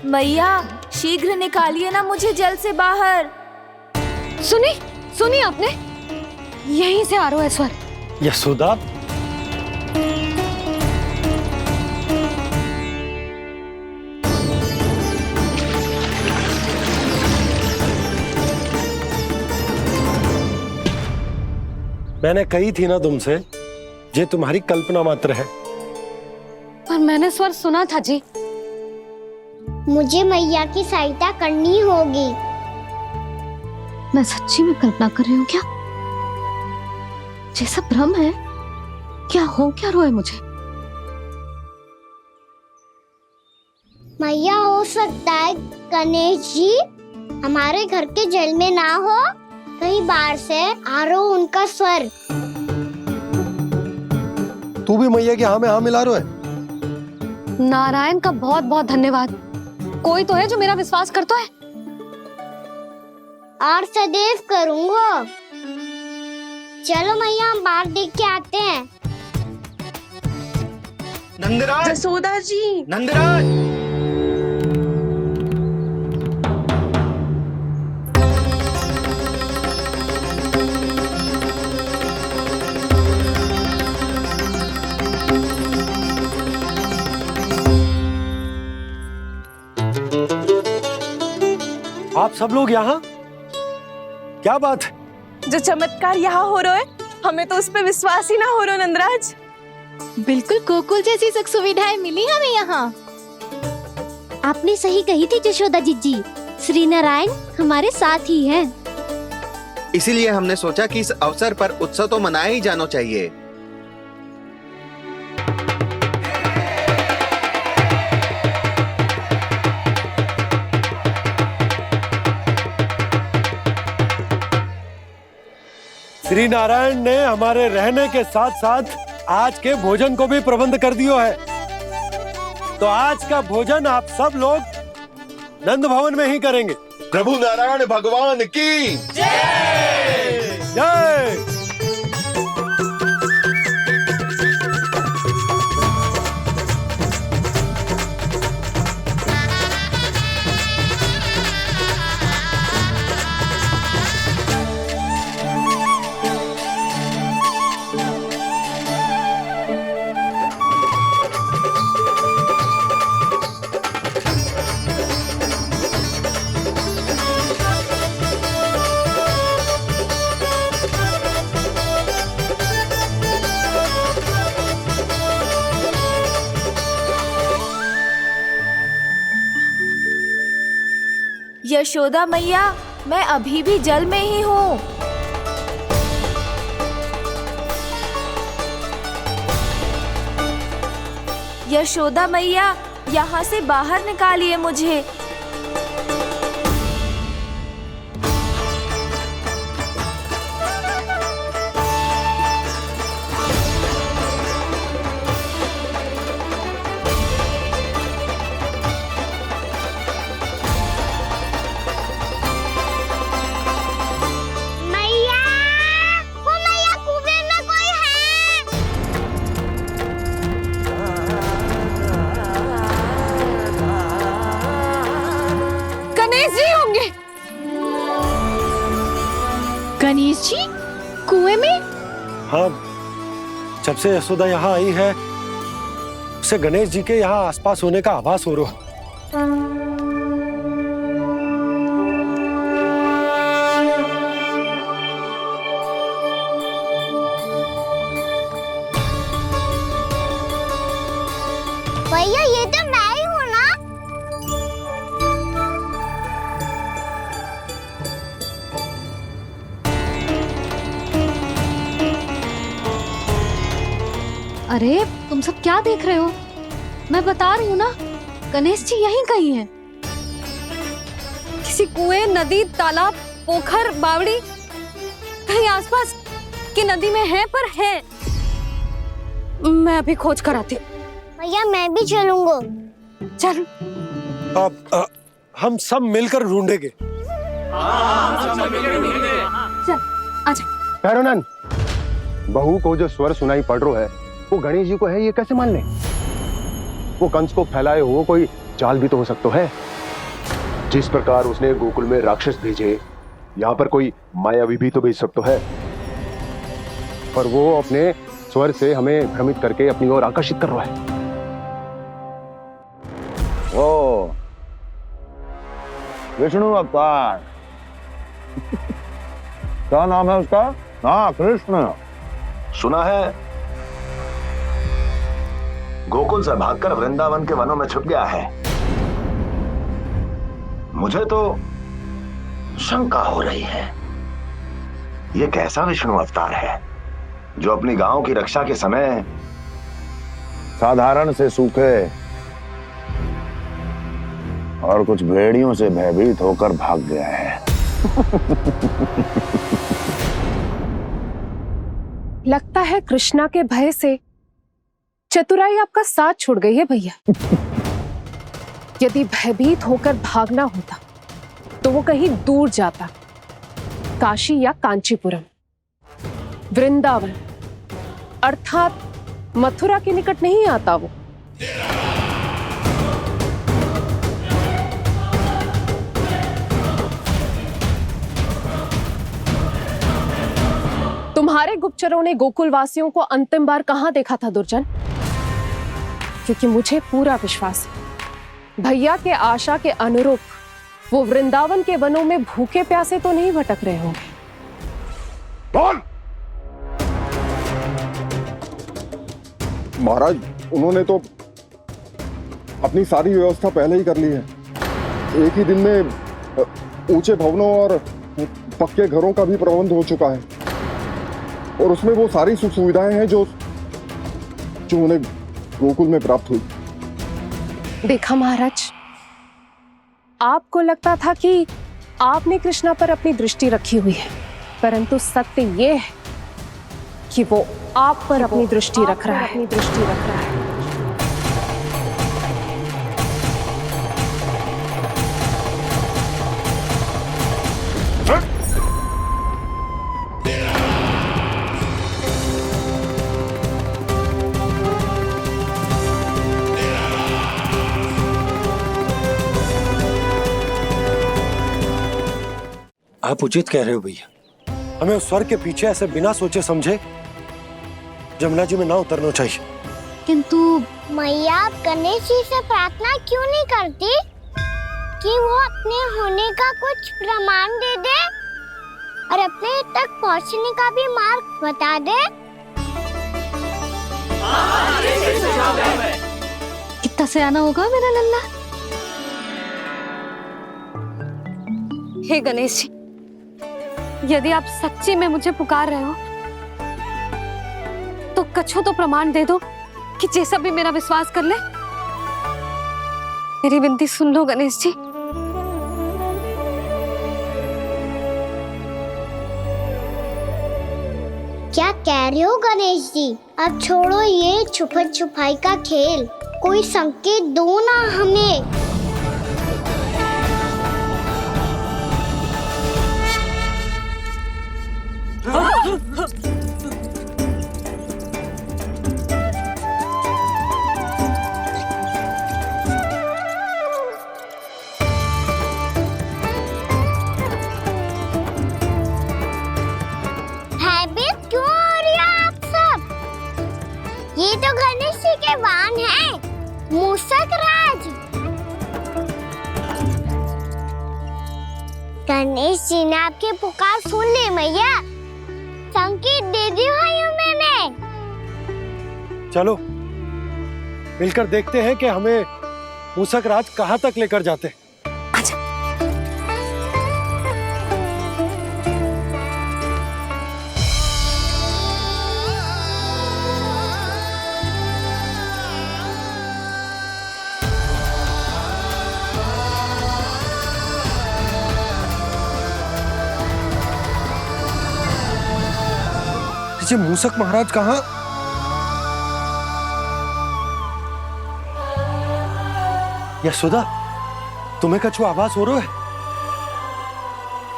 Speaker 15: मैया, शीघ्र निकालिए ना मुझे जल से बाहर।
Speaker 2: सुनी आपने? यहीं से आ रहा है स्वर।
Speaker 3: यशोदा, मैंने कही थी ना तुमसे, ये तुम्हारी कल्पना मात्र है।
Speaker 2: पर मैंने स्वर सुना था जी।
Speaker 4: मुझे मैया की सहायता करनी होगी।
Speaker 2: मैं सच्ची में कल्पना कर रही हूँ क्या? जैसा भ्रम है क्या? हो क्या रहा है मुझे?
Speaker 4: मैया, हो सकता है गणेश जी हमारे घर के जल में ना हो, कहीं बाहर से आ रहा हो उनका स्वर।
Speaker 3: तू भी मैया के हाँ में हाँ मिला रहा है।
Speaker 2: नारायण का बहुत बहुत धन्यवाद। कोई तो है जो मेरा विश्वास करता है।
Speaker 4: और सदैव करूंगा। चलो मैया, हम बाहर देख के आते हैं।
Speaker 11: नंदराज, जसोदा जी,
Speaker 16: नंदराज,
Speaker 3: आप सब लोग यहाँ? क्या बात है?
Speaker 11: जो चमत्कार यहाँ हो रहा है, हमें तो उस पे विश्वास ही ना हो रहा नंदराज।
Speaker 15: बिल्कुल गोकुल जैसी सुख सुविधाएं मिली हमें यहाँ।
Speaker 17: आपने सही कही थी यशोदा जीजी, श्री नारायण हमारे साथ ही हैं।
Speaker 16: इसीलिए हमने सोचा कि इस अवसर पर उत्सव तो मनाया ही जाना चाहिए।
Speaker 3: श्री नारायण ने हमारे रहने के साथ साथ आज के भोजन को भी प्रबंध कर दिया है। तो आज का भोजन आप सब लोग नंद भवन में ही करेंगे।
Speaker 12: प्रभु नारायण भगवान की
Speaker 3: जय जय।
Speaker 15: यशोदा मैया, मैं अभी भी जल में ही हूँ। यशोदा मैया, यहाँ से बाहर निकालिए मुझे।
Speaker 4: मैया, वो मैया, कुएं में कोई है।
Speaker 11: गणेश जी होंगे।
Speaker 2: गणेश जी कुएं में?
Speaker 3: हाँ, जब से यशोदा यहाँ आई है उसे गणेश जी के यहाँ आसपास होने का आभास हो रहा है।
Speaker 4: भैया, ये तो मैं ही हूँ ना।
Speaker 2: अरे तुम सब क्या देख रहे हो? मैं बता रही हूँ ना, गणेश जी यहीं कहीं हैं। किसी कुएं, नदी, तालाब, पोखर, बावड़ी, कहीं आसपास की नदी में है, पर है। मैं अभी खोज कर आती हूँ।
Speaker 4: भैया, मैं भी चलूंगा।
Speaker 2: चल।
Speaker 3: अब हम सब मिलकर ढूंढेंगे।
Speaker 2: चल, आजा।
Speaker 12: भैरवनंद, बहू को जो स्वर सुनाई पड़ रहा है वो गणेश जी को है, ये कैसे मान ले? वो कंस को फैलाए हुए कोई जाल भी तो हो सकता है। जिस प्रकार उसने गोकुल में राक्षस भेजे, यहाँ पर कोई मायावी भी तो भेज सकता है। पर वो अपने स्वर से हमें भ्रमित करके अपनी ओर आकर्षित कर रहा है।
Speaker 13: ओ विष्णु अवतार। क्या नाम है उसका? हाँ, कृष्ण।
Speaker 5: सुना है गोकुल से भागकर वृंदावन के वनों में छुप गया है। मुझे तो शंका हो रही है, ये कैसा विष्णु अवतार है जो अपनी गांव की रक्षा के समय साधारण से सूखे और कुछ भेड़ियों से भयभीत होकर भाग गया है।
Speaker 10: लगता है कृष्णा के भय से चतुराई आपका साथ छोड़ गई है भैया। यदि भयभीत होकर भागना होता तो वो कहीं दूर जाता, काशी या कांचीपुरम, वृंदावन अर्थात मथुरा के निकट नहीं आता वो। तुम्हारे गुप्तचरों ने गोकुल वासियों को अंतिम बार कहां देखा था दुर्जन? क्योंकि मुझे पूरा विश्वास है भैया के आशा के अनुरूप वो वृंदावन के वनों में भूखे प्यासे तो नहीं भटक रहे होंगे।
Speaker 13: बोल! महाराज, उन्होंने तो अपनी सारी व्यवस्था पहले ही कर ली है। एक ही दिन में ऊंचे भवनों और पक्के घरों का भी प्रबंध हो चुका है और उसमें वो सारी सुख सुविधाएं हैं जो उन्हें गोकुल में प्राप्त हुई।
Speaker 10: देखा महाराज, आपको लगता था कि आपने कृष्णा पर अपनी दृष्टि रखी हुई है, परंतु सत्य ये है कि वो आप पर अपनी दृष्टि रख रहा है।
Speaker 3: आप उचित कह रहे हो भैया, हमें उस स्वर के पीछे ऐसे बिना सोचे समझे जमुना जी में ना उतरना चाहिए।
Speaker 4: किंतु मैया, आप गणेश जी से प्रार्थना क्यों नहीं करती कि वो अपने होने का कुछ प्रमाण दे दे और अपने तक पहुंचने का भी मार्ग बता दे?
Speaker 2: कितना सयाना होगा मेरा लल्ला। हे गणेश जी, यदि आप सच्ची में मुझे पुकार रहे हो तो कछो तो प्रमाण दे दो कि जैसा भी मेरा विश्वास कर ले। मेरी विनती सुन लो गणेश जी।
Speaker 4: क्या कह रहे हो गणेश जी? अब छोड़ो ये छुपन छुपाई का खेल, कोई संकेत दो ना हमें। भयभीत क्यों हो रही हो आप सब? ये तो गणेश जी के वाहन हैं, मूषक राज। गणेश जी ने आपकी पुकार सुन ली मैया, संकेत दे दी भाइयों मैंने।
Speaker 3: चलो मिलकर देखते हैं कि हमें मूषक राज कहां तक लेकर जाते हैं। जी मूषक महाराज कहाँ? यशोदा, तुम्हें कछु आभास हो रहा है?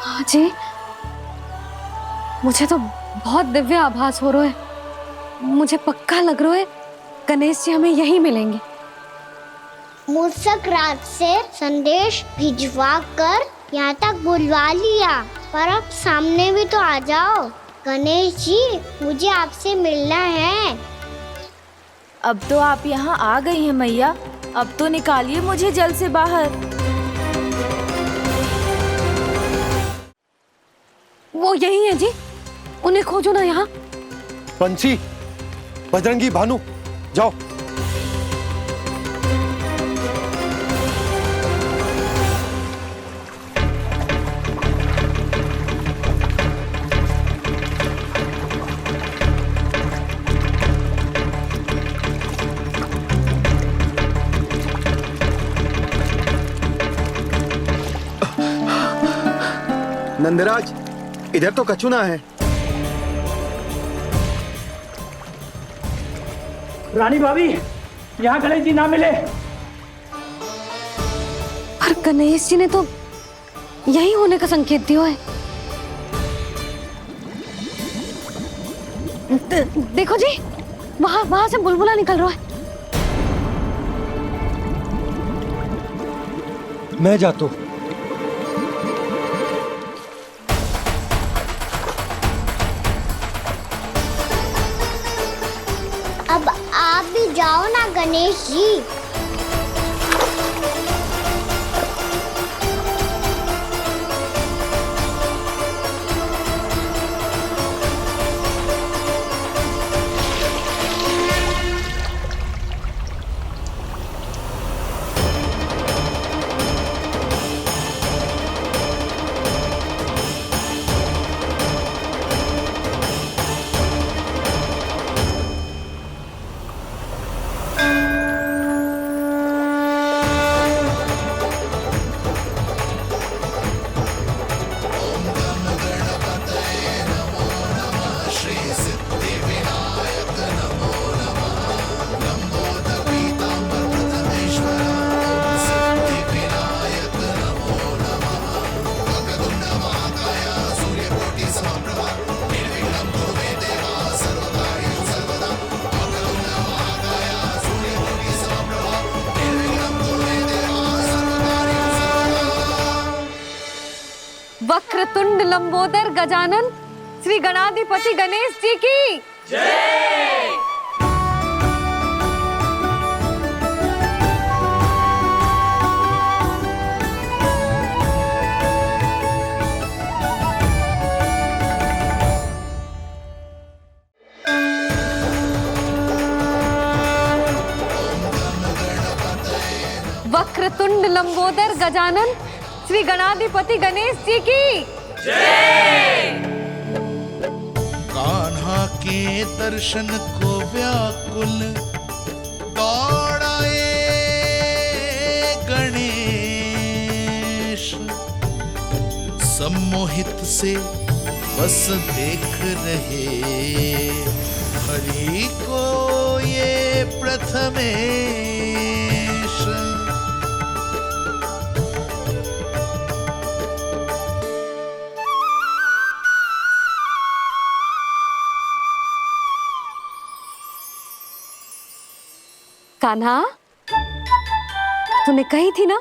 Speaker 2: हाँ जी, मुझे तो बहुत दिव्य आभास हो रहा है। मुझे पक्का लग रहा है गणेश जी हमें यहीं मिलेंगे।
Speaker 4: मूषक राज से संदेश भिजवा कर यहाँ तक बुलवा लिया, पर अब सामने भी तो आ जाओ। गणेश जी, मुझे आपसे मिलना है।
Speaker 15: अब तो आप यहाँ आ गई हैं मैया, अब तो निकालिए मुझे जल से बाहर।
Speaker 2: वो यही है जी, उन्हें खोजो ना यहाँ।
Speaker 3: बंसी, बजरंगी, भानु, जाओ।
Speaker 16: नंदराज, इधर तो कचुना है।
Speaker 18: रानी भाभी, यहाँ गणेश जी ना मिले।
Speaker 2: पर गणेश जी ने तो यही होने का संकेत दिया है। देखो जी, वहां से बुलबुला निकल रहा है।
Speaker 3: मैं जाता हूं।
Speaker 4: अब आप भी जाओ ना गणेश जी।
Speaker 2: वक्रतुंड लंबोदर गजानन श्री गणाधिपति गणेश जी की जय। वक्रतुंड लंबोदर गजानन श्री गणाधिपति गणेश जी की जय।
Speaker 7: कान्हा के दर्शन को व्याकुल दौड़ाए गणेश, सम्मोहित से बस देख रहे हरि को ये प्रथमेश।
Speaker 2: कान्हा, तूने कही थी ना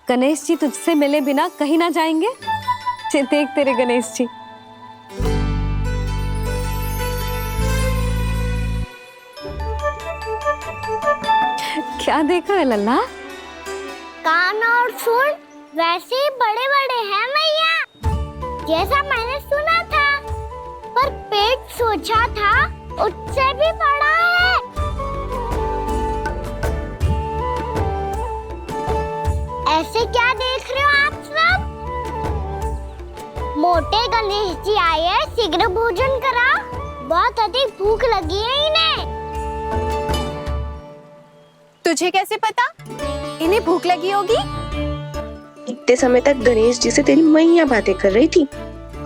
Speaker 2: गणेश जी तुझसे मिले बिना कहीं ना जाएंगे। देख तेरे गणेश जी। क्या देख रहा है लल्ला?
Speaker 4: कान और सुन वैसे ही बड़े बड़े हैं मैया, जैसा मैंने सुना था। पर पेट सोचा था उससे भी बड़ा है। ऐसे क्या देख रहे हो आप सब? मोटे गणेश जी आए हैं, शीघ्र भोजन करा, बहुत अधिक भूख लगी है इन्हें।
Speaker 11: तुझे कैसे पता इन्हें भूख लगी होगी?
Speaker 19: इतने समय तक गणेश जी से तेरी मैया बातें कर रही थी,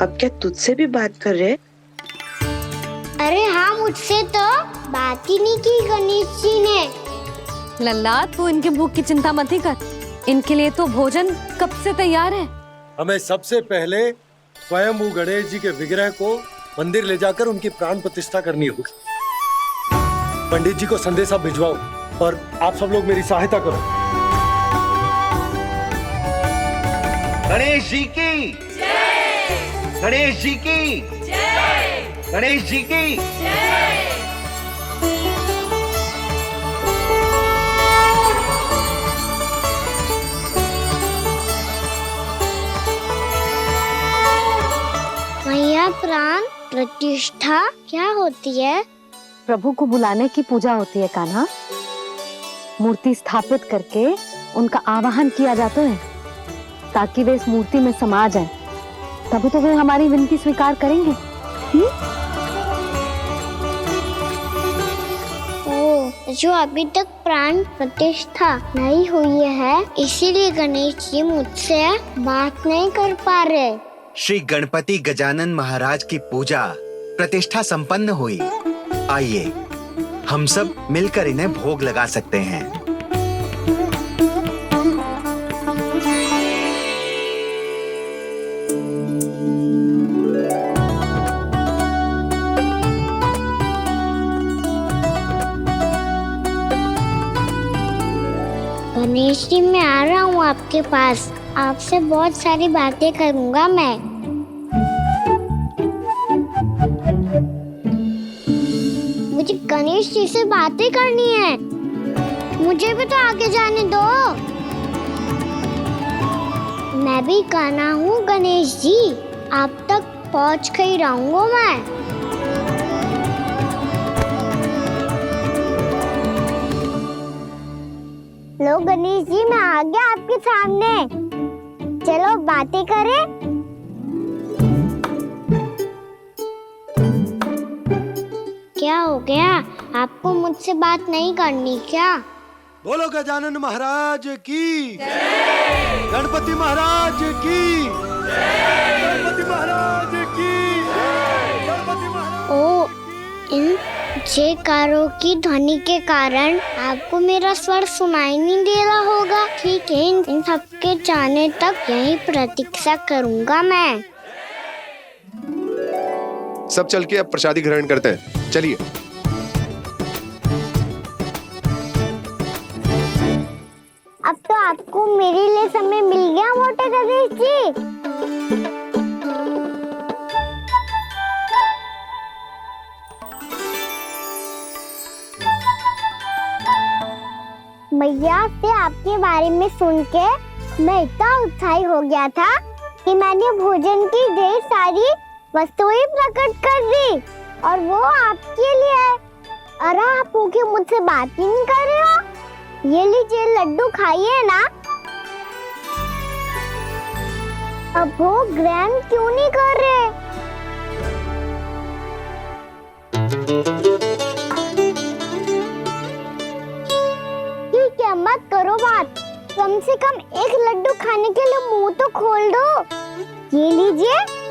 Speaker 19: अब क्या तुझसे भी बात कर रहे?
Speaker 4: अरे हाँ, मुझसे तो बात ही नहीं की गणेश जी ने।
Speaker 2: लल्ला, तू इनके भूख की चिंता मत ही कर, इनके लिए तो भोजन कब से तैयार है।
Speaker 3: हमें सबसे पहले स्वयं गणेश जी के विग्रह को मंदिर ले जाकर उनकी प्राण प्रतिष्ठा करनी होगी। पंडित जी को संदेशा भिजवाओ और आप सब लोग मेरी सहायता करो।
Speaker 16: गणेश जी की जय। गणेश जी की जय। गणेश जी की जय।
Speaker 4: मैया, प्राण प्रतिष्ठा क्या होती है?
Speaker 2: प्रभु को बुलाने की पूजा होती है कान्हा। मूर्ति स्थापित करके उनका आवाहन किया जाता है ताकि वे इस मूर्ति में समा जाएं। तभी तो वे हमारी विनती स्वीकार करेंगे।
Speaker 4: ओ, जो अभी तक प्राण प्रतिष्ठा नहीं हुई है, इसीलिए गणेश जी मुझसे बात नहीं कर पा रहे।
Speaker 16: श्री गणपति गजानन महाराज की पूजा प्रतिष्ठा संपन्न हुई। आइए हम सब मिलकर इन्हें भोग लगा सकते हैं।
Speaker 4: गणेश जी, मैं आ रहा हूँ आपके पास। आपसे बहुत सारी बातें करूँगा मैं। मुझे गणेश जी से बातें करनी है। मुझे भी तो आगे जाने दो। मैं भी कान्हा हूँ गणेश जी। आप तक पहुँच कर ही रहूँगा मैं। लो गणेश जी, मैं आ गया आपके सामने। चलो बातें करें। क्या हो गया? आपको मुझसे बात नहीं करनी क्या?
Speaker 3: बोलो गजानन महाराज की, गणपति महाराज की, गणपति महाराज की, गणपति महाराज।
Speaker 4: ओ, इन जयकारों की ध्वनि के कारण आपको मेरा स्वर सुनाई नहीं दे रहा होगा। ठीक है, इन सबके जाने तक यही प्रतीक्षा करूंगा मैं।
Speaker 12: सब चल के अब प्रसादी ग्रहण करते हैं। चलिए।
Speaker 4: अब तो आपको मेरे लिए समय मिल गया मोटे गणेश जी। मैया से आपके बारे में सुन के मैं इतना उत्साही हो गया था कि मैंने भोजन की ढेर सारी वस्तुएं प्रकट कर दी, और वो आपके लिए। अरे आप भूखे मुझसे बात ही नहीं कर रहे हो। ये लीजिए लड्डू, खाइए ना। अब भोग ग्रहण क्यों नहीं कर रहे? ठीक है, मत करो बात। कम से कम एक लड्डू खाने के लिए मुंह तो खोल दो। ये लीजिए।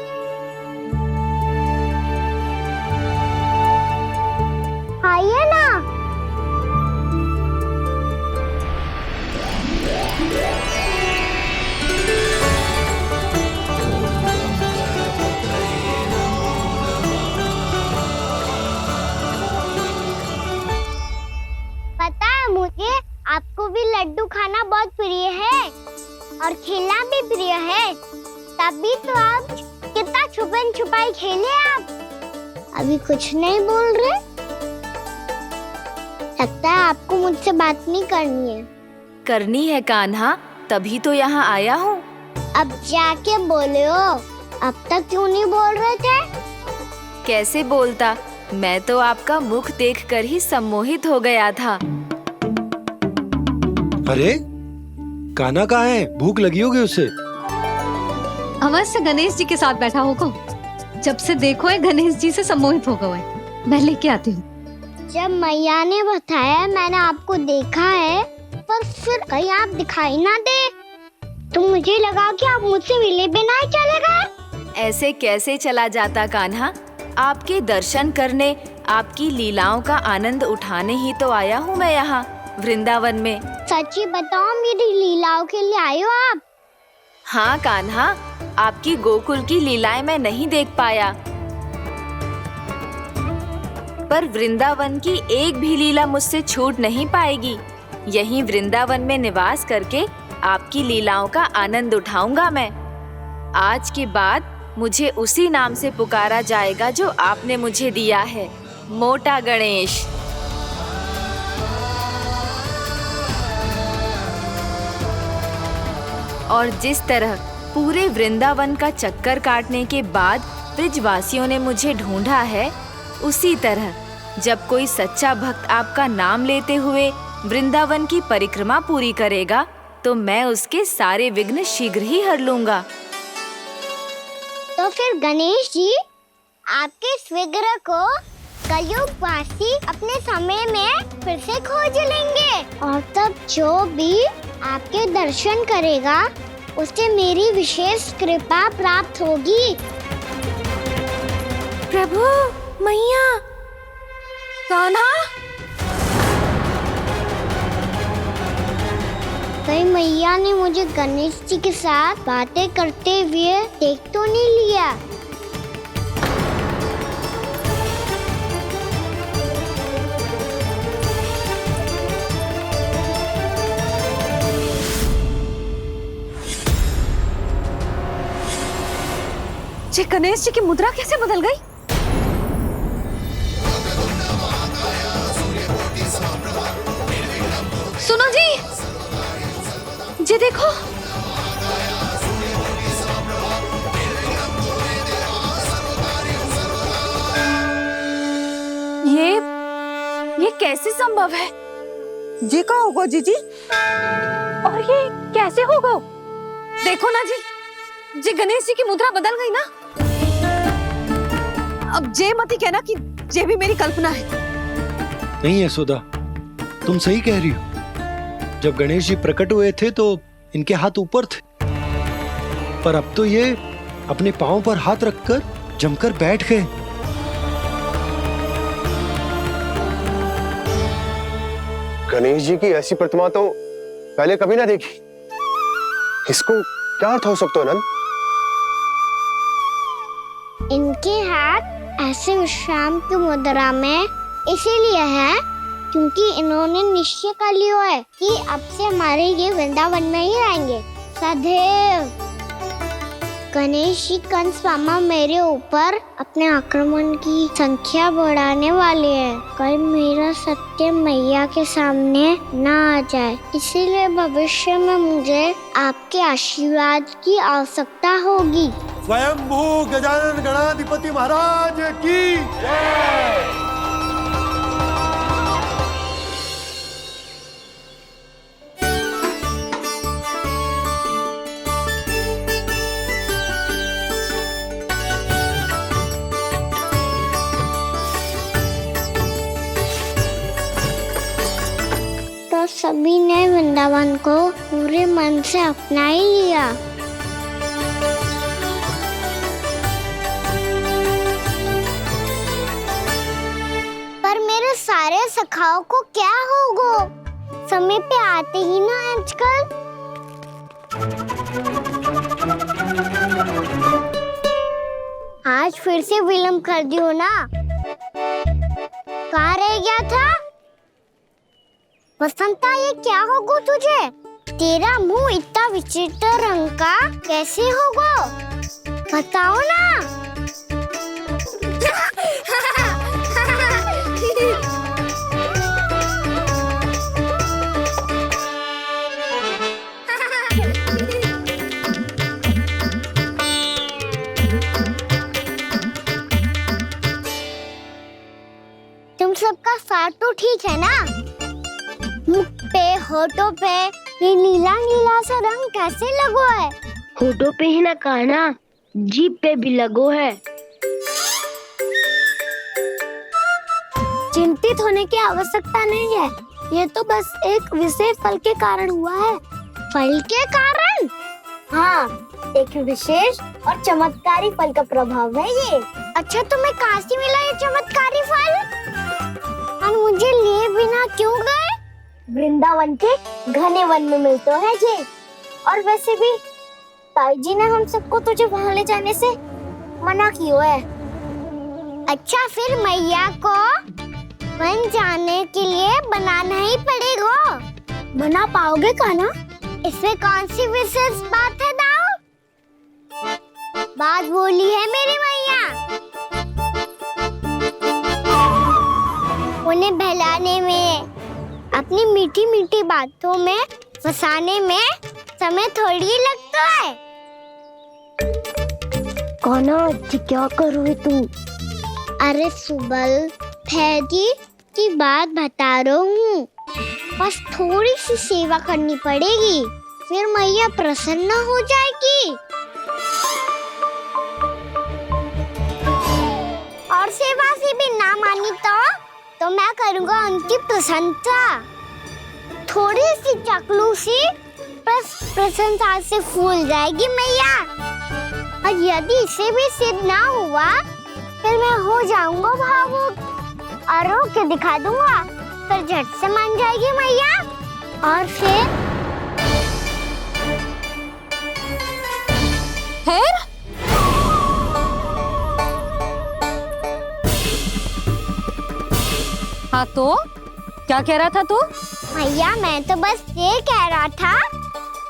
Speaker 4: खाइए ना। पता है मुझे, आपको भी लड्डू खाना बहुत प्रिय है और खेलना भी प्रिय है। तभी तो आप कितना छुपन छुपाई खेले। आप अभी कुछ नहीं बोल रहे। लगता है आपको मुझसे बात नहीं करनी है।
Speaker 15: करनी है कान्हा, तभी तो यहाँ आया हूँ।
Speaker 4: अब जाके बोले हो। अब तक क्यों नहीं बोल रहे थे?
Speaker 15: कैसे बोलता, मैं तो आपका मुख देखकर ही सम्मोहित हो गया था।
Speaker 3: अरे कान्हा कहाँ है? भूख लगी होगी उसे।
Speaker 2: अवश्य गणेश जी के साथ बैठा होगा। जब से देखो है गणेश जी से सम्मोहित हो गए। मैं लेके आती हूँ।
Speaker 4: जब मैया ने बताया मैंने आपको देखा है, पर फिर कहीं आप दिखाई ना दे, तो मुझे लगा कि आप मुझसे मिले बिना ही चले गए।
Speaker 15: ऐसे कैसे चला जाता कान्हा? आपके दर्शन करने, आपकी लीलाओं का आनंद उठाने ही तो आया हूँ मैं यहाँ वृंदावन में।
Speaker 4: सच्ची बताओ, मेरी लीलाओं के लिए आए हो आप?
Speaker 15: हाँ कान्हा, आपकी गोकुल की लीलाएं मैं नहीं देख पाया, पर वृंदावन की एक भी लीला मुझसे छूट नहीं पाएगी। यहीं वृंदावन में निवास करके आपकी लीलाओं का आनंद उठाऊंगा मैं। आज के बाद मुझे उसी नाम से पुकारा जाएगा जो आपने मुझे दिया है, मोटा गणेश। और जिस तरह पूरे वृंदावन का चक्कर काटने के बाद ब्रिजवासियों ने मुझे ढूंढा है, उसी तरह जब कोई सच्चा भक्त आपका नाम लेते हुए वृंदावन की परिक्रमा पूरी करेगा, तो मैं उसके सारे विघ्न शीघ्र ही हर लूंगा।
Speaker 4: तो फिर गणेश जी, आपके इस विग्रह को कलयुगवासी अपने समय में फिर से खोज लेंगे, और तब जो भी आपके दर्शन करेगा उसे मेरी विशेष कृपा प्राप्त होगी।
Speaker 11: प्रभु, मैया, कान्हा,
Speaker 4: कहीं मैया ने मुझे गणेश जी के साथ बातें करते हुए देख तो नहीं लिया?
Speaker 11: जी गणेश जी की मुद्रा कैसे बदल गई? सुनो जी, जी देखो, ये कैसे संभव है?
Speaker 10: जी का होगा जीजी?
Speaker 11: और ये कैसे होगा? देखो ना जी गणेश जी की मुद्रा बदल गई ना। अब जे मती कहना कि ये भी मेरी कल्पना है।
Speaker 3: नहीं यशोदा, तुम सही कह रही हो। जब गणेश जी प्रकट हुए थे तो इनके हाथ ऊपर थे, पर अब तो ये अपने पांव पर हाथ रखकर जमकर बैठ गए।
Speaker 12: गणेश जी की ऐसी प्रतिमा तो पहले कभी ना देखी। इसको क्या अर्थ हो सकता है नंद?
Speaker 4: इनके हाथ ऐसे विश्राम की मुद्रा में इसीलिए है क्योंकि इन्होंने निश्चय कर लिया है कि अब से हमारे ये वृंदावन में ही रहेंगे सदैव। गणेश जी कंस मामा मेरे ऊपर अपने आक्रमण की संख्या बढ़ाने वाले हैं। कल मेरा सत्य मैया के सामने ना आ जाए, इसीलिए भविष्य में मुझे आपके आशीर्वाद की आवश्यकता होगी।
Speaker 3: स्वयंभू गजानन गणाधिपति महाराज की जय।
Speaker 4: तो सभी ने वृंदावन को पूरे मन से अपना ही लिया। पर मेरे सारे सखाओं को क्या होगा? समय पे आते ही ना आजकल। आज फिर से विलंब कर दियो ना। कहाँ रह गया था? वसंता, ये क्या होगा तुझे? तेरा मुंह इतना विचित्र रंग का कैसे होगा? बताओ ना। तुम सबका साथ तो ठीक है ना? मुख पे, होठों पे ये नीला नीला सा रंग कैसे लगो है?
Speaker 17: होठों पे ही ना कहना, जीभ पे भी लगो है।
Speaker 4: चिंतित होने की आवश्यकता नहीं है, ये तो बस एक विशेष फल के कारण हुआ है। फल के कारण? हाँ, एक विशेष और चमत्कारी फल का प्रभाव है ये। अच्छा, तुम्हें कहाँ से मिला ये चमत्कारी फल? और मुझे लिए बिना क्यों गए? वृंदावन के घने वन में मिलता है ये। और वैसे भी ताई जी ने हम सबको तुझे वहाँ ले जाने से मना किया है। अच्छा, फिर मैया को वन जाने के लिए बनाना ही पड़ेगा। बना पाओगे कान्हा? इसमें कौन सी विशेष बात है दाऊ? बात बोली है मेरी मैया। उन्हें बहलाने में, अपनी मीठी मीठी बातों में फंसाने में समय थोड़ी लगता है।
Speaker 17: कान्हा, क्या करोगे तुम?
Speaker 4: अरे सुबल, फैजी की बात बता रहा हूँ। बस थोड़ी सी सेवा करनी पड़ेगी, फिर मैया प्रसन्न हो जाएगी। और सेवा से भी ना मानी तो मैं करूँगा उनकी प्रसन्नता। थोड़ी सी चकलूसी प्रसन्नता से फूल जाएगी मैया। और यदि इसे भी सिद्ध ना हुआ फिर मैं हो जाऊंगा भावुक और रो के दिखा दूंगा, फिर झट से मान जाएगी मैया। और फिर
Speaker 2: हाँ तो क्या कह रहा था तू?
Speaker 4: मैया मैं तो बस ये कह रहा था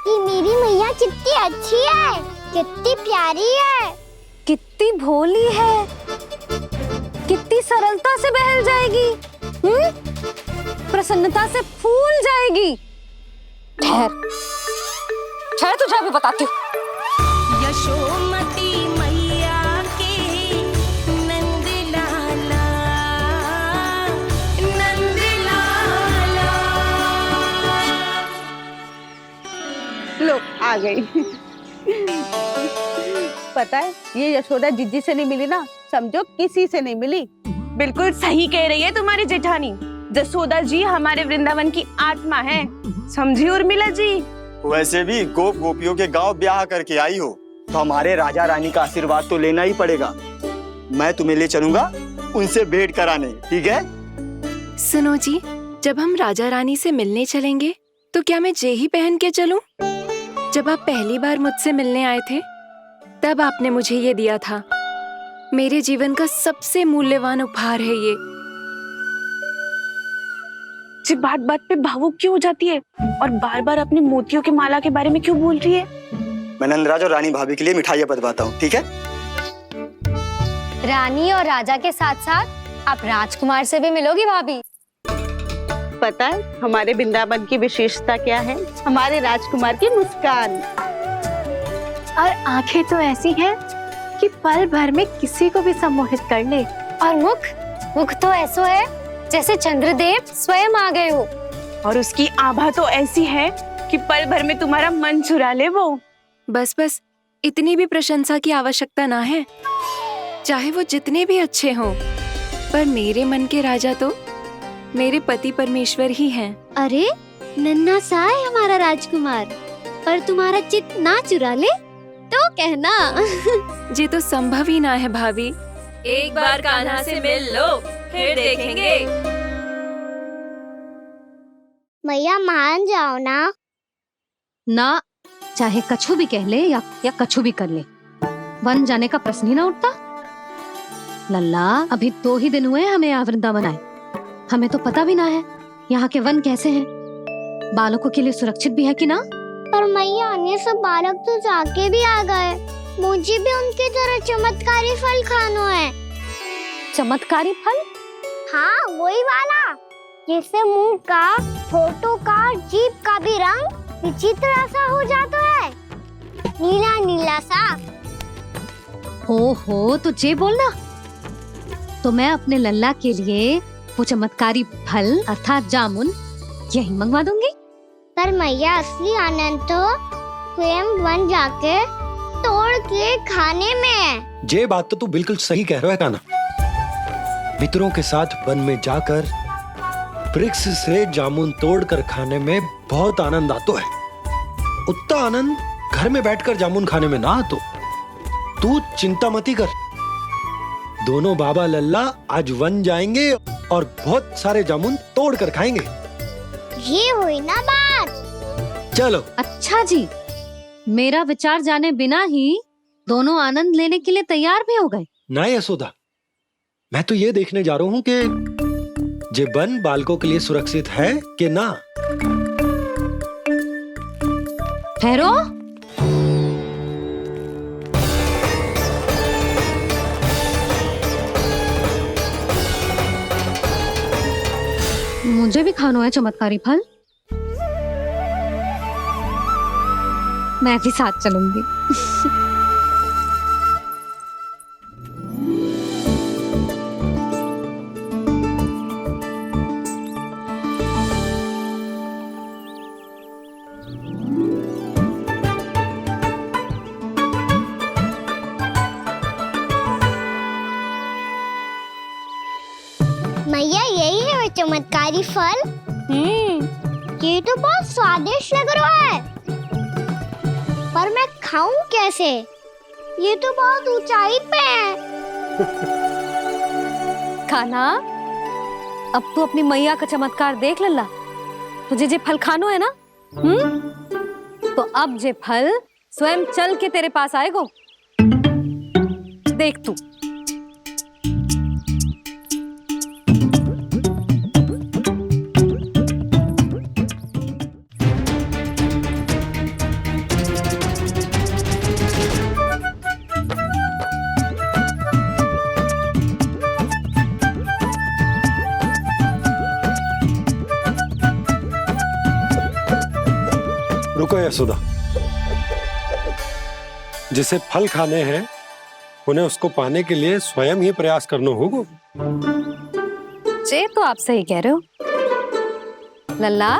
Speaker 4: कि मेरी मैया कितनी अच्छी है, कितनी प्यारी है,
Speaker 2: कितनी भोली है, कितनी सरलता से बहल जाएगी, प्रसन्नता से फूल जाएगी। ठहर ठहर, तुझे अभी बताती हूँ।
Speaker 8: यशोमती मैया के नंद लाला, नंद लाला।
Speaker 11: लो आ गई। पता है ये यशोदा जिज्जी से नहीं मिली ना, समझो किसी से नहीं मिली। बिल्कुल सही कह रही है तुम्हारी जेठानी। यशोदा जी हमारे वृंदावन की आत्मा है, समझी उर्मिला जी।
Speaker 20: वैसे भी गोप गोपियों के गांव ब्याह करके आई हो तो हमारे राजा रानी का आशीर्वाद तो लेना ही पड़ेगा। मैं तुम्हें ले चलूंगा उनसे भेंट कराने, ठीक है?
Speaker 15: सुनो जी, जब हम राजा रानी से मिलने चलेंगे तो क्या मैं जे ही पहन के चलूं? जब आप पहली बार मुझसे मिलने आए थे तब आपने मुझे ये दिया था। मेरे जीवन का सबसे मूल्यवान उपहार है ये।
Speaker 11: जी बात बात पे भावुक क्यों हो जाती है और बार बार अपनी मोतियों के माला के बारे में क्यों बोल रही है?
Speaker 20: मैं नंदराज और रानी भाभी के लिए मिठाइयाँ बंटवाता हूँ, ठीक है?
Speaker 14: रानी और राजा के साथ साथ आप राजकुमार से भी मिलोगी भाभी।
Speaker 11: पता है हमारे वृंदावन की विशेषता क्या है? हमारे राजकुमार की मुस्कान
Speaker 14: और आंखें तो ऐसी हैं कि पल भर में किसी को भी सम्मोहित कर ले। और मुख तो ऐसा है जैसे चंद्रदेव स्वयं आ गए हो।
Speaker 11: और उसकी आभा तो ऐसी है कि पल भर में तुम्हारा मन चुरा ले वो।
Speaker 15: बस बस, इतनी भी प्रशंसा की आवश्यकता ना है। चाहे वो जितने भी अच्छे हों, पर मेरे मन के राजा तो मेरे पति परमेश्वर ही हैं।
Speaker 17: अरे नन्हा सा है हमारा राजकुमार, पर तुम्हारा चित्त ना चुरा ले तो कहना।
Speaker 15: ये तो संभव ही ना है भाभी। एक बार कान्हा से मिल लो, फिर देखेंगे।
Speaker 4: मैया मान जाओ ना।
Speaker 2: चाहे कछु भी कह ले या कछु भी कर ले, वन जाने का प्रश्न ही ना उठता। लल्ला, अभी 2 ही दिन हुए हमें यहाँ वृंदावन आए, हमें तो पता भी ना है यहाँ के वन कैसे हैं, बालकों के लिए सुरक्षित भी है कि ना।
Speaker 4: पर मैया अन्य सब बालक तो जाके भी आ गए, मुझे भी उनकी तरह चमत्कारी फल खाना है।
Speaker 2: चमत्कारी फल?
Speaker 4: हाँ वही वाला, जैसे मुंह का, होठों का, जीभ का भी रंग विचित्र सा हो जाता है, नीला नीला सा।
Speaker 2: हो तो जे बोलना, तो मैं अपने लल्ला के लिए वो चमत्कारी फल अर्थात जामुन यही मंगवा दूंगी।
Speaker 4: पर मैया असली आनंद तो स्वयं वन जाके तोड़ के खाने में है।
Speaker 3: ये बात तो तू बिल्कुल सही कह रहा है कान्हा। मित्रों के साथ वन में जाकर वृक्ष से जामुन तोड़कर खाने में बहुत आनंद आता है। उतना आनंद घर में बैठकर जामुन खाने में ना आतो। तू चिंता मती कर, दोनों बाबा लल्ला आज वन जाएंगे और बहुत सारे जामुन तोड़कर खाएंगे।
Speaker 4: ये हुई ना बात।
Speaker 3: चलो।
Speaker 2: अच्छा जी, मेरा विचार जाने बिना ही दोनों आनंद लेने के लिए तैयार भी हो गए।
Speaker 3: ना यशोदा, मैं तो ये देखने जा रहा हूँ कि जे वन बालकों के लिए सुरक्षित है कि ना।
Speaker 2: ठहरो, मुझे भी खाना है चमत्कारी फल, मैं भी साथ चलूंगी।
Speaker 4: मैया यही है वो चमत्कारी फल। ये तो बहुत स्वादिष्ट लग रहा है। पर मैं खाऊं कैसे? ये तो बहुत ऊंचाई पे है।
Speaker 2: खाना, अब तू अपनी मैया का चमत्कार देख लल्ला। तुझे जे फल खानो है ना, तो अब जे फल स्वयं चल के तेरे पास आएगो। देख तू।
Speaker 3: रुको यशोदा, जिसे फल खाने हैं उन्हें उसको पाने के लिए स्वयं ही प्रयास करना होगा।
Speaker 2: जे तो आप सही कह रहे हो लल्ला।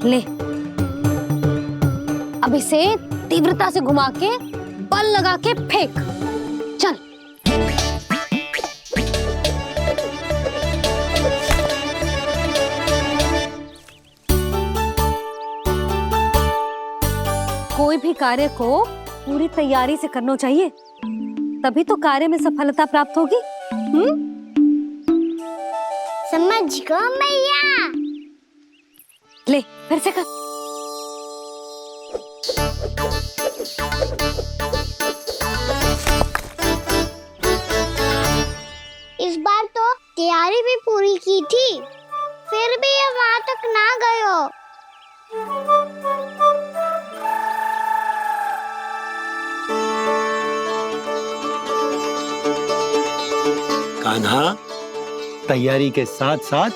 Speaker 2: ले, अब इसे तीव्रता से घुमा के बल लगा के फेंक। चल। कोई भी कार्य को पूरी तैयारी से करना चाहिए, तभी तो कार्य में सफलता प्राप्त होगी।
Speaker 4: समझ गो मैया।
Speaker 2: ले, फिर से कर।
Speaker 4: इस बार तो तैयारी भी पूरी की थी, फिर भी ये वहां तक ना गए हो।
Speaker 3: कान्हा, तैयारी के साथ साथ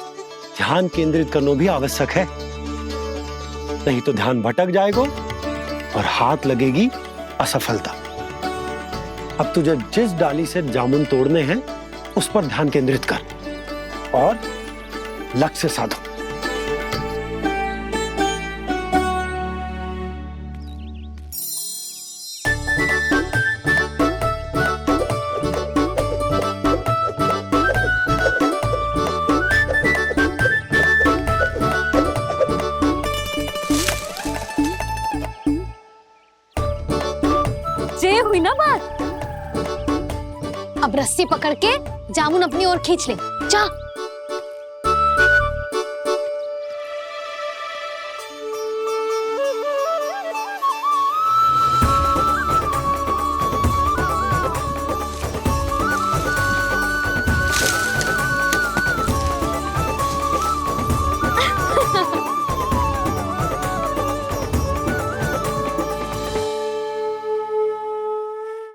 Speaker 3: ध्यान केंद्रित करना भी आवश्यक है, नहीं तो ध्यान भटक जाएगा और हाथ लगेगी असफलता। अब तुझे जिस डाली से जामुन तोड़ने हैं उस पर ध्यान केंद्रित कर और लक्ष्य साधो।
Speaker 2: ये हुई ना बात। अब रस्सी पकड़ के जामुन अपनी ओर खींच ले। जा।